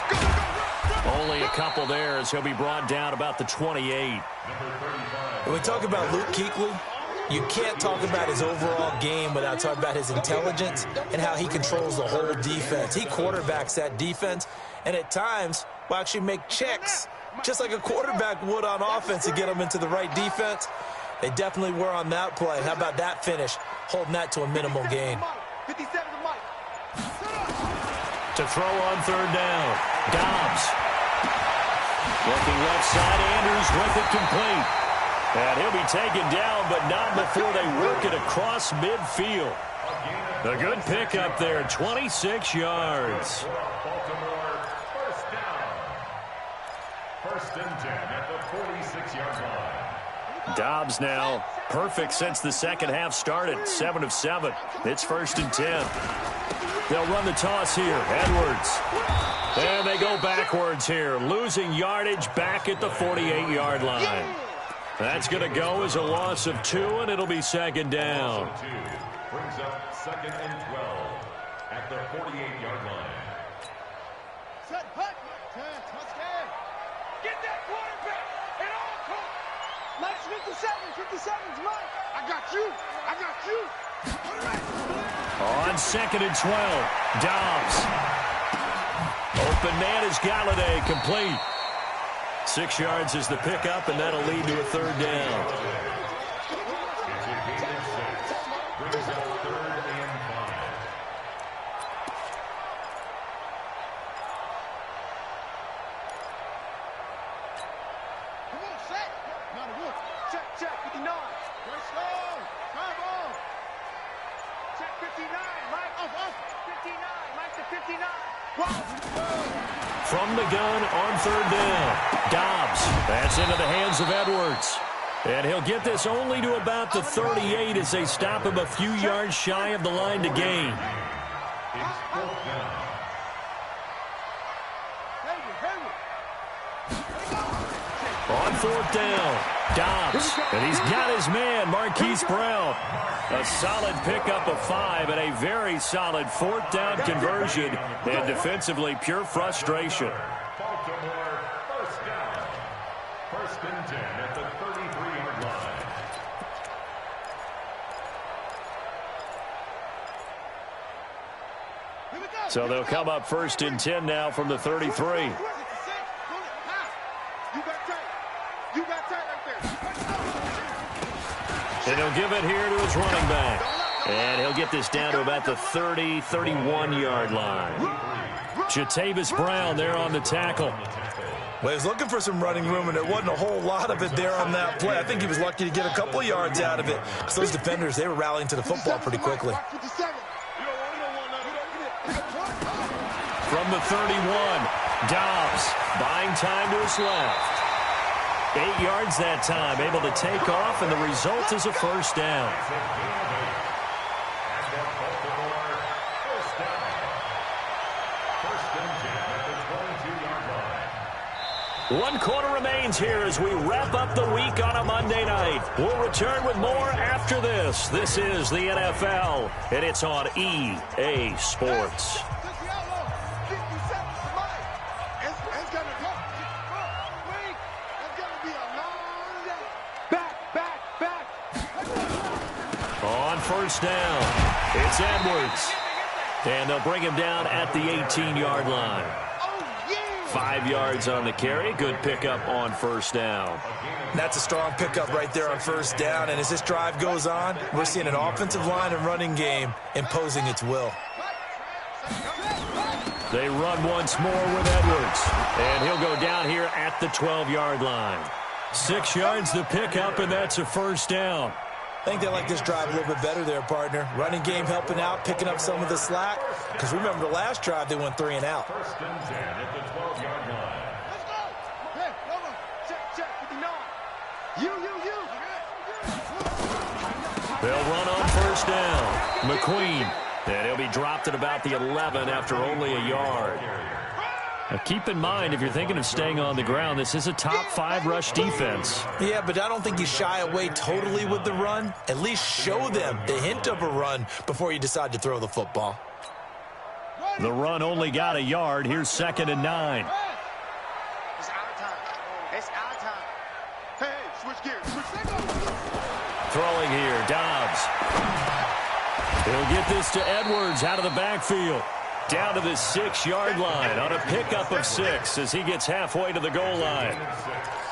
Only a couple there as he'll be brought down about the 28. When we talk about Luke Kuechly, you can't talk about his overall game without talking about his intelligence and how he controls the whole defense. He quarterbacks that defense, and at times will actually make checks, just like a quarterback would on offense to get them into the right defense. They definitely were on that play. How about that finish, holding that to a minimal gain. 57 to Mike. To throw on 3rd down, Dobbs. Looking left side, Andrews with it complete. And he'll be taken down, but not before they work it across midfield. A good pickup there, 26 yards. Baltimore, first down. 1st and 10 at the 46-yard line. Dobbs now perfect since the second half started, 7 of 7. It's 1st and 10. They'll run the toss here. Edwards. And they go backwards here, losing yardage back at the 48-yard line. That's going to go as a loss of 2, and it'll be 2nd down. Brings up 2nd and 12 at the 48-yard line. Set, hut. Touchdown. Get that quarterback and all court. Mike's 57's Mike. I got you. On 2nd and 12, Dobbs. Open man is Galladay, complete. 6 yards is the pickup, and that'll lead to a 3rd down. It's a gain of 6. Brings up 3rd and 5. Come on, set. Not a wolf. Check, 59. Let's go. Come on. Check 59, Mike. Up. 59, Mike to 59. From the gun on 3rd down, Dobbs. That's into the hands of Edwards. And he'll get this only to about the 38 as they stop him a few yards shy of the line to gain. It's 4th down. 4th down. Dobbs, and he's got his man, Marquise Brown. A solid pickup of 5 and a very solid 4th down conversion. And defensively, pure frustration. Baltimore, first down. 1st and 10 at the 33-yard line. So they'll come up 1st and 10 now from the 33. And he'll give it here to his running back. And he'll get this down to about the 30, 31-yard line. Jatavis Brown there on the tackle. Well, he was looking for some running room, and there wasn't a whole lot of it there on that play. I think he was lucky to get a couple yards out of it. Because those defenders, they were rallying to the football pretty quickly. From the 31, Dobbs buying time to his left. 8 yards that time, able to take off, and the result is a 1st down. One quarter remains here as we wrap up the week on a Monday night. We'll return with more after this. This is the NFL, and it's on EA Sports. On 1st down, it's Edwards. And they'll bring him down at the 18-yard line. 5 yards on the carry. Good pickup on 1st down. That's a strong pickup right there on 1st down. And as this drive goes on, we're seeing an offensive line and running game imposing its will. They run once more with Edwards. And he'll go down here at the 12-yard line. 6 yards to pick up, and that's a 1st down. I think they like this drive a little bit better there, partner. Running game helping out, picking up some of the slack. Because remember, the last drive, they went 3 and out. 1st and 10 at the 12-yard line. Let's go. Hey, hold on. Check, 59. They'll run on 1st down. McQueen. And he'll be dropped at about the 11 after only a yard. Now keep in mind, if you're thinking of staying on the ground, this is a top 5 rush defense. Yeah, but I don't think you shy away totally with the run. At least show them the hint of a run before you decide to throw the football. The run only got a yard. Here's 2nd and 9. It's our time. It's our time. Hey, switch gears. Throwing here, Dobbs. He'll get this to Edwards out of the backfield. Down to the 6-yard line on a pickup of 6 as he gets halfway to the goal line.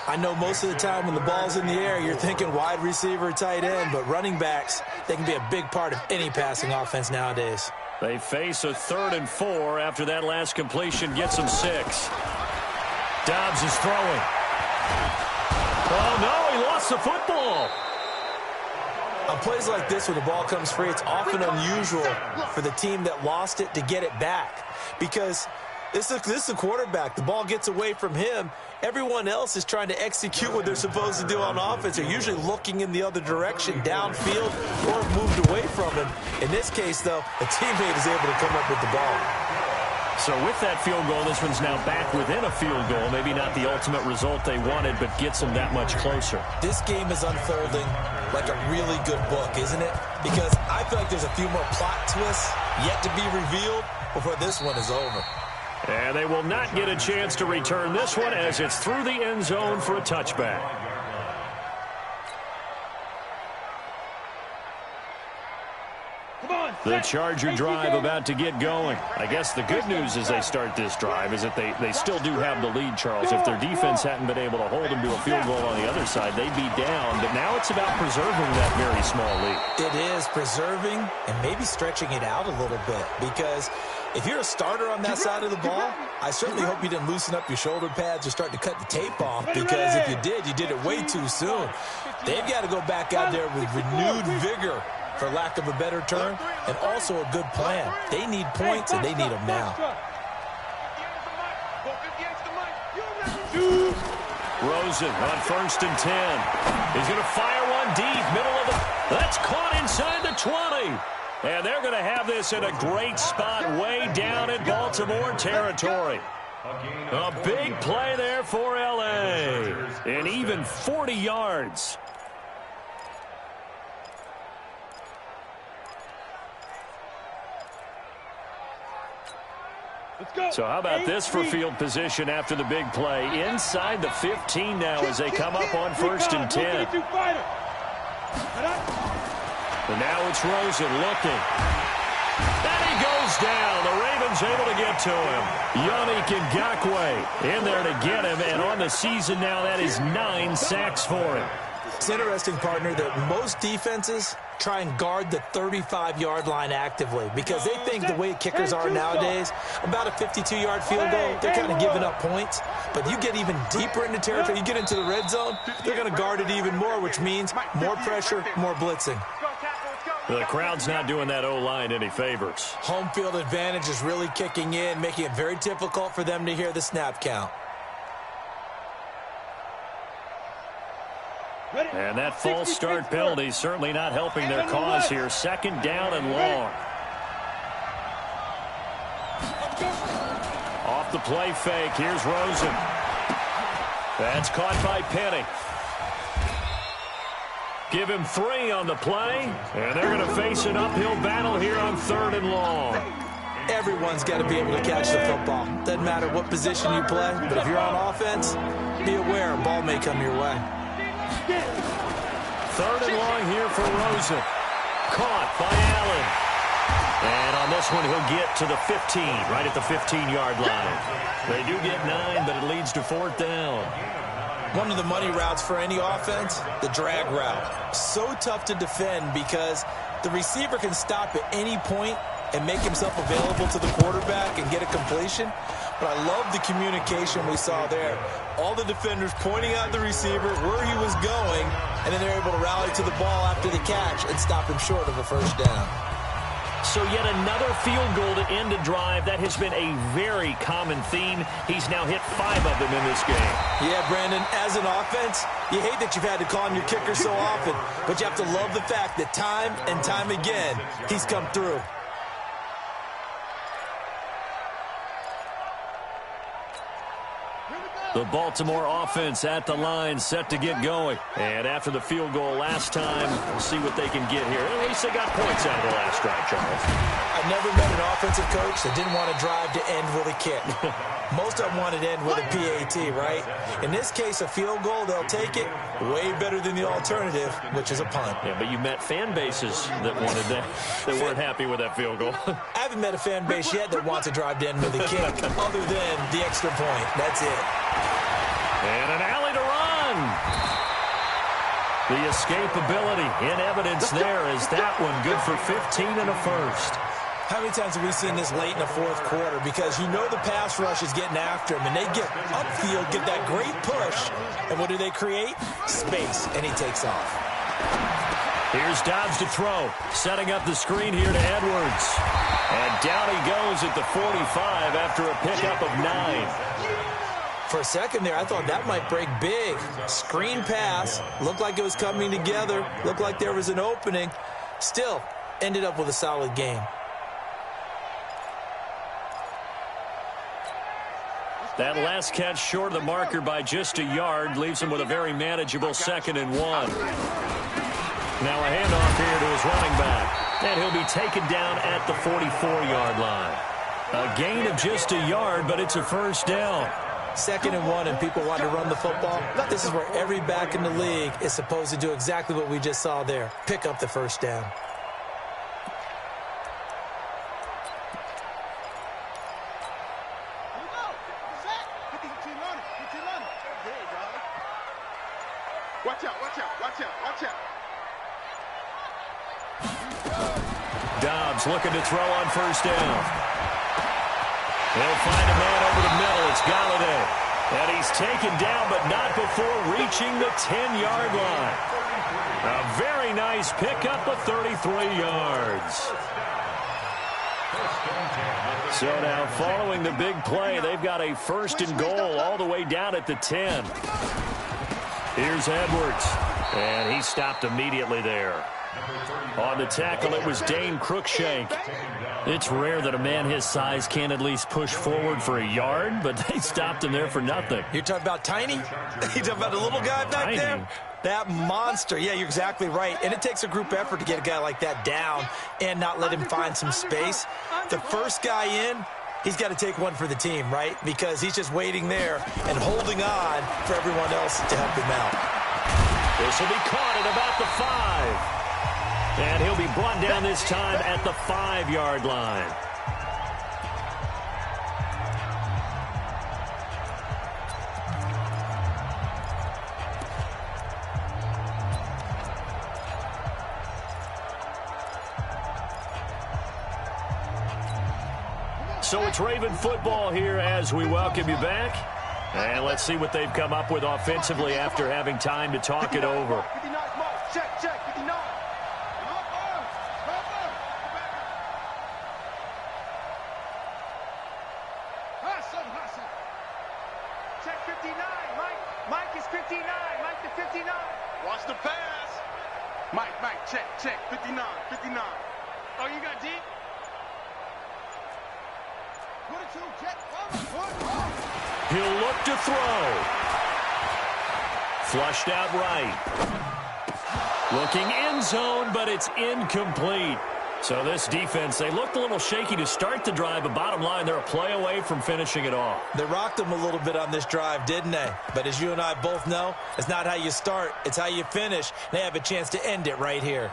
I know most of the time when the ball's in the air, you're thinking wide receiver, tight end, but running backs, they can be a big part of any passing offense nowadays. They face a 3rd and 4 after that last completion gets them 6. Dobbs is throwing. Oh, no, he lost the football. On plays like this, when the ball comes free, it's often unusual for the team that lost it to get it back. Because this is the quarterback. The ball gets away from him. Everyone else is trying to execute what they're supposed to do on offense. They're usually looking in the other direction, downfield, or moved away from him. In this case, though, a teammate is able to come up with the ball. So with that field goal, this one's now back within a field goal. Maybe not the ultimate result they wanted, but gets them that much closer. This game is unfolding like a really good book, isn't it? Because I feel like there's a few more plot twists yet to be revealed before this one is over. And they will not get a chance to return this one as it's through the end zone for a touchback. The Charger drive about to get going. I guess the good news as they start this drive is that they still do have the lead, Charles. If their defense hadn't been able to hold them to a field goal on the other side, they'd be down. But now it's about preserving that very small lead. It is preserving and maybe stretching it out a little bit. Because if you're a starter on that side of the ball, I certainly hope you didn't loosen up your shoulder pads or start to cut the tape off. Because if you did it way too soon. They've got to go back out there with renewed vigor, for lack of a better term, and also a good plan. They need points, and they need them now. Rosen on 1st and 10. He's going to fire one deep, middle of the... That's caught inside the 20. And they're going to have this in a great spot way down in Baltimore territory. A big play there for L.A. And even 40 yards. So how about this for field position after the big play? Inside the 15 now as they come up on 1st and 10. And now it's Rosen looking. And he goes down. The Ravens able to get to him. Yannick Ngakoue in there to get him. And on the season now, that is 9 sacks for him. It's interesting, partner, that most defenses try and guard the 35-yard line actively because they think the way kickers are nowadays, about a 52-yard field goal, they're kind of giving up points. But you get even deeper into territory, you get into the red zone, they're going to guard it even more, which means more pressure, more blitzing. The crowd's not doing that O-line any favors. Home field advantage is really kicking in, making it very difficult for them to hear the snap count. And that false start penalty certainly not helping their cause here. 2nd down and long. Off the play fake. Here's Rosen. That's caught by Penny. Give him 3 on the play. And they're going to face an uphill battle here on 3rd and long. Everyone's got to be able to catch the football. Doesn't matter what position you play, but if you're on offense, be aware a ball may come your way. 3rd and long here for Rosen. Caught by Allen. And on this one, he'll get to the 15, right at the 15-yard line. They do get 9, but it leads to 4th down. One of the money routes for any offense, the drag route. So tough to defend because the receiver can stop at any point and make himself available to the quarterback and get a completion. But I love the communication we saw there. All the defenders pointing out the receiver, where he was going, and then they're able to rally to the ball after the catch and stop him short of a 1st down. So yet another field goal to end a drive. That has been a very common theme. He's now hit 5 of them in this game. Yeah, Brandon, as an offense, you hate that you've had to call on your kicker so often, but you have to love the fact that time and time again, he's come through. The Baltimore offense at the line, set to get going. And after the field goal last time, we'll see what they can get here. At least they got points out of the last drive, Charles. I've never met an offensive coach that didn't want to drive to end with a kick. Most of them wanted to end with a PAT, right? In this case, a field goal, they'll take it. Way better than the alternative, which is a punt. Yeah, but you met fan bases that wanted that, that weren't happy with that field goal. I haven't met a fan base yet that wants to drive to end with a kick, other than the extra point. That's it. And an alley to run. The escapability in evidence there is that one good for 15 and a 1st. How many times have we seen this late in the 4th quarter? Because you know the pass rush is getting after him, and they get upfield, get that great push, and what do they create? Space, and he takes off. Here's Dobbs to throw, setting up the screen here to Edwards. And down he goes at the 45 after a pickup of 9. For a second there, I thought that might break big. Screen pass. Looked like it was coming together. Looked like there was an opening. Still, ended up with a solid game. That last catch short of the marker by just a yard leaves him with a very manageable 2nd and 1. Now a handoff here to his running back. And he'll be taken down at the 44-yard line. A gain of just a yard, but it's a 1st down. 2nd and 1, and people want to run the football. This is where every back in the league is supposed to do exactly what we just saw there. Pick up the 1st down. Watch out, watch out, watch out, watch out. Dobbs looking to throw on 1st down. They'll find a man over the middle. It's Galladay. And he's taken down, but not before reaching the 10-yard line. A very nice pickup of 33 yards. So now following the big play, they've got a 1st and goal all the way down at the 10. Here's Edwards. And he stopped immediately there. On the tackle, it was Dane Cruikshank. It's rare that a man his size can't at least push forward for a yard, but they stopped him there for nothing. You're talking about tiny? You're talking about the little guy back Tiny. there? That monster. Yeah, you're exactly right. And it takes a group effort to get a guy like that down and not let him find some space. The first guy in, he's got to take one for the team, right? Because he's just waiting there and holding on for everyone else to help him out. This will be caught at about the 5. And he'll be brought down this time at the 5-yard line. So it's Raven football here as we welcome you back. And let's see what they've come up with offensively after having time to talk it over. 59 mark. Check, 59. Check 59. Mike is 59. Mike the 59. Watch the pass. Mike, check. 59. Oh, you got deep? 22, check. He'll look to throw. Flushed out right. Looking end zone, but it's incomplete. So this defense, they looked a little shaky to start the drive, but bottom line, they're a play away from finishing it off. They rocked him a little bit on this drive, didn't they? But as you and I both know, it's not how you start, it's how you finish. They have a chance to end it right here.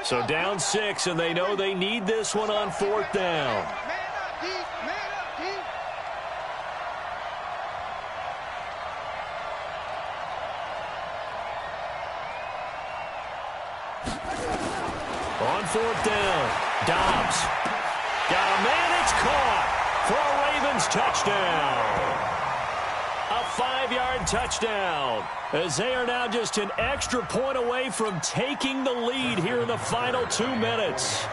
So down 6, and they know they need this one on 4th down. Man up, deep. On 4th down, Dobbs. Got a man, it's caught for a Ravens touchdown. A 5-yard touchdown, as they are now just an extra point away from taking the lead here in the final 2 minutes.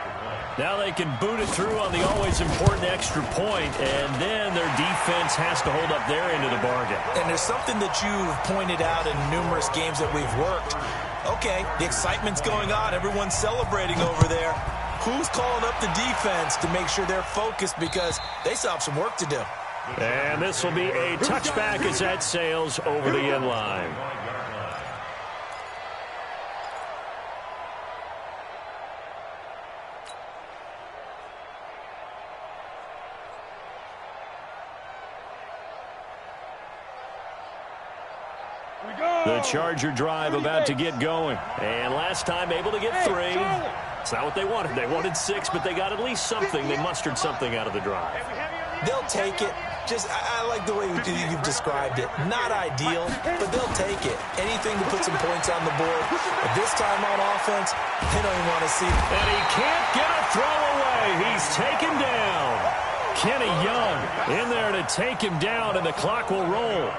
Now they can boot it through on the always important extra point, and then their defense has to hold up their end of the bargain. And there's something that you've pointed out in numerous games that we've worked. Okay, the excitement's going on. Everyone's celebrating over there. Who's calling up the defense to make sure they're focused, because they still have some work to do. And this will be a touchback as that sails over the end line. The Charger drive about to get going. And last time able to get 3. It's not what they wanted. They wanted 6, but they got at least something. They mustered something out of the drive. They'll take it. I like the way you've described it. Not ideal, but they'll take it. Anything to put some points on the board. But this time on offense, they don't even want to see it. And he can't get a throw away. He's taken down. Kenny Young in there to take him down, and the clock will roll.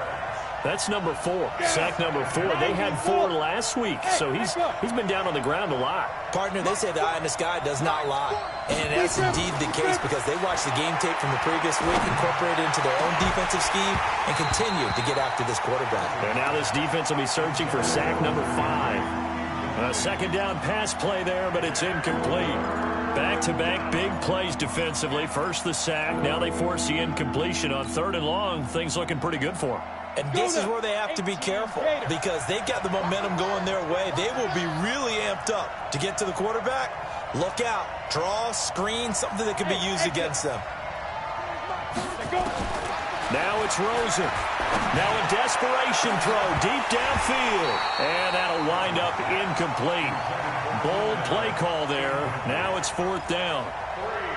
That's number 4. Sack number 4. They had 4 last week, so he's been down on the ground a lot. Partner, they say the eye in the sky does not lie. And that's indeed the case, because they watched the game tape from the previous week, incorporated into their own defensive scheme, and continue to get after this quarterback. And now this defense will be searching for sack number 5. A second down pass play there, but it's incomplete. Back-to-back big plays defensively. First the sack, now they force the incompletion on 3rd and long. Things looking pretty good for them. And this is where they have to be careful, because they've got the momentum going their way. They will be really amped up to get to the quarterback. Look out. Draw, screen, something that can be used against them. Now it's Rosen. Now a desperation throw deep downfield. And that'll wind up incomplete. Bold play call there. Now it's 4th down.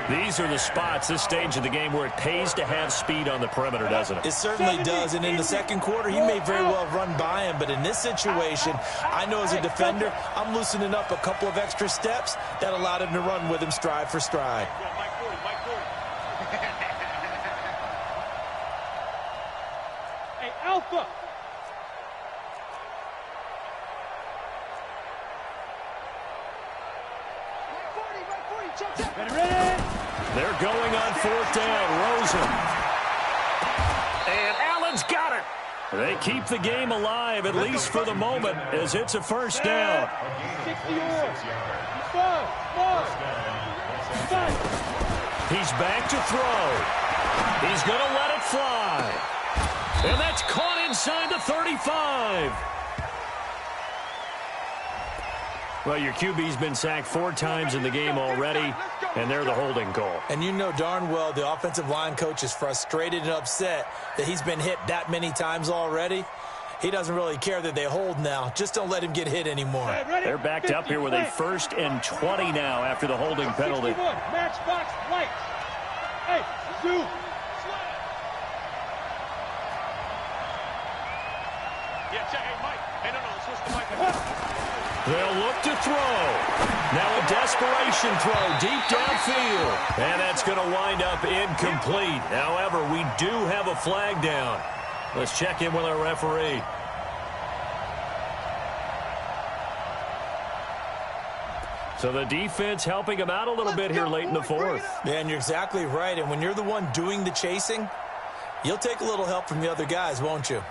These are the spots, this stage of the game, where it pays to have speed on the perimeter, doesn't it? It certainly does, and in the second quarter, he may very well run by him, but in this situation, I know as a defender, I'm loosening up a couple of extra steps that allowed him to run with him stride for stride. Hey, Alpha. Ready? They're going on 4th down. Rosen. And Allen's got it. They keep the game alive, at least for the moment, as it's a first down. 60 yards. He's back to throw. He's going to let it fly. And that's caught inside the 35. Well, your QB's been sacked 4 times in the game already, and they're the holding call. And you know darn well the offensive line coach is frustrated and upset that he's been hit that many times already. He doesn't really care that they hold now. Just don't let him get hit anymore. They're backed up here with a 1st and 20 now after the holding penalty. Matchbox lights. Hey, zoom. Yeah, check. Hey, Mike. Hey, no, switch the mic. They'll look to throw. Now a desperation throw deep downfield. And that's going to wind up incomplete. However, we do have a flag down. Let's check in with our referee. So the defense helping him out a little bit here late in the 4th. Man, you're exactly right. And when you're the one doing the chasing, you'll take a little help from the other guys, won't you?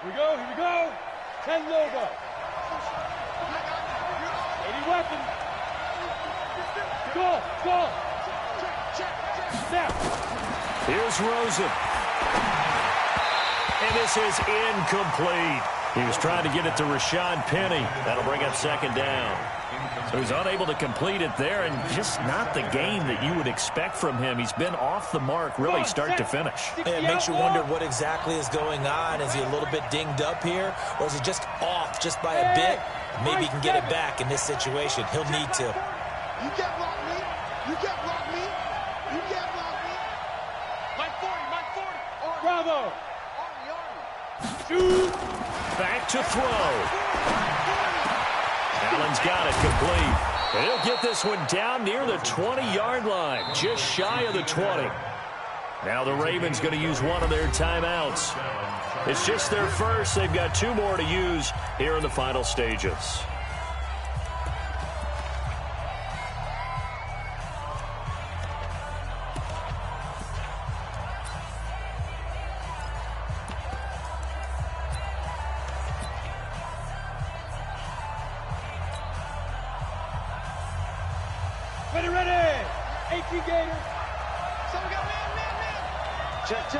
Here we go. 10 logo. 80 weapons. Go. Snap. Here's Rosen. And this is incomplete. He was trying to get it to Rashad Penny. That'll bring up 2nd down. So he's unable to complete it there, and just not the game that you would expect from him. He's been off the mark really start to finish. It makes you wonder what exactly is going on. Is he a little bit dinged up here, or is he just off just by a bit? Maybe he can get it back in this situation. He'll need to. You can't block me. You can't block me. You can't block me. Mike 40. Bravo. Army. Shoot. Back to throw. Allen's got it complete. And he'll get this one down near the 20-yard line, just shy of the 20. Now the Ravens going to use one of their timeouts. It's just their first. They've got 2 more to use here in the final stages. Ready. 18 Gators. Someone got man. Check.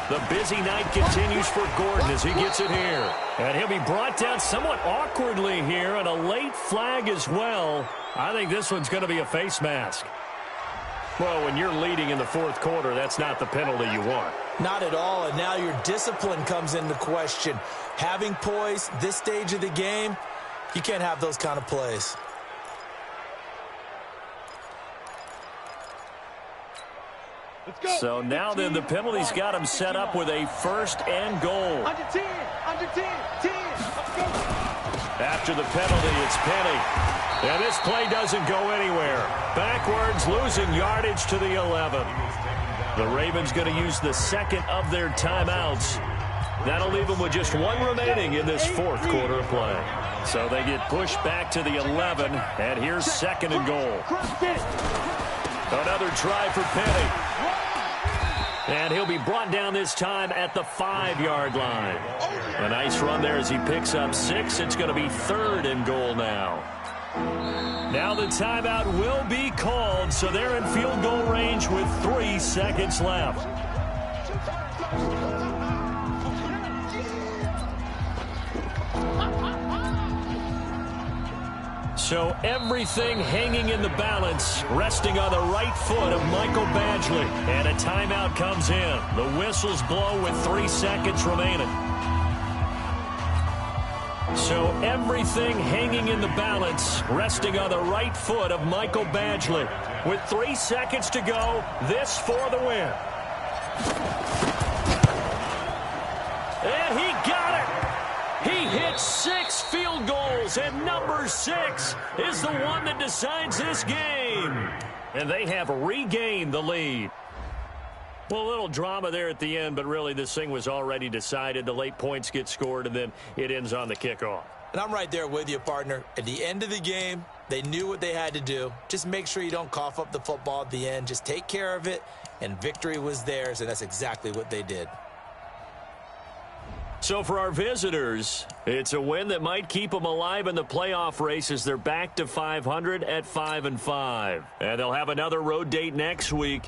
The busy night continues for Gordon as he gets it here. And he'll be brought down somewhat awkwardly here, and a late flag as well. I think this one's going to be a face mask. Well, when you're leading in the 4th quarter, that's not the penalty you want. Not at all, and now your discipline comes into question. Having poise this stage of the game, you can't have those kind of plays. So now then the penalty's got him set up with a 1st and goal. Under 10. Let's go. After the penalty, it's Penny. And this play doesn't go anywhere. Backwards, losing yardage to the 11. The Ravens going to use the 2nd of their timeouts. That'll leave them with just 1 remaining in this 4th quarter of play. So they get pushed back to the 11, and here's 2nd and goal. Another try for Penny. And he'll be brought down this time at the 5-yard line. A nice run there as he picks up 6. It's going to be 3rd and goal now. Now the timeout will be called, so they're in field goal range with 3 seconds left. So everything hanging in the balance, resting on the right foot of Michael Badgley. And a timeout comes in. The whistles blow with 3 seconds remaining. So everything hanging in the balance, resting on the right foot of Michael Badgley. With 3 seconds to go, this for the win. And he got it. He hit 6 field goals, and number 6 is the one that decides this game. And they have regained the lead. Well, a little drama there at the end, but really this thing was already decided. The late points get scored, and then it ends on the kickoff. And I'm right there with you, partner. At the end of the game, They knew what they had to do. Just make sure you don't cough up the football at the end. Just take care of it, and victory was theirs, and that's exactly what they did. So for our visitors, it's a win that might keep them alive in the playoff race as they're back to 500 at 5-5. And they'll have another road date next week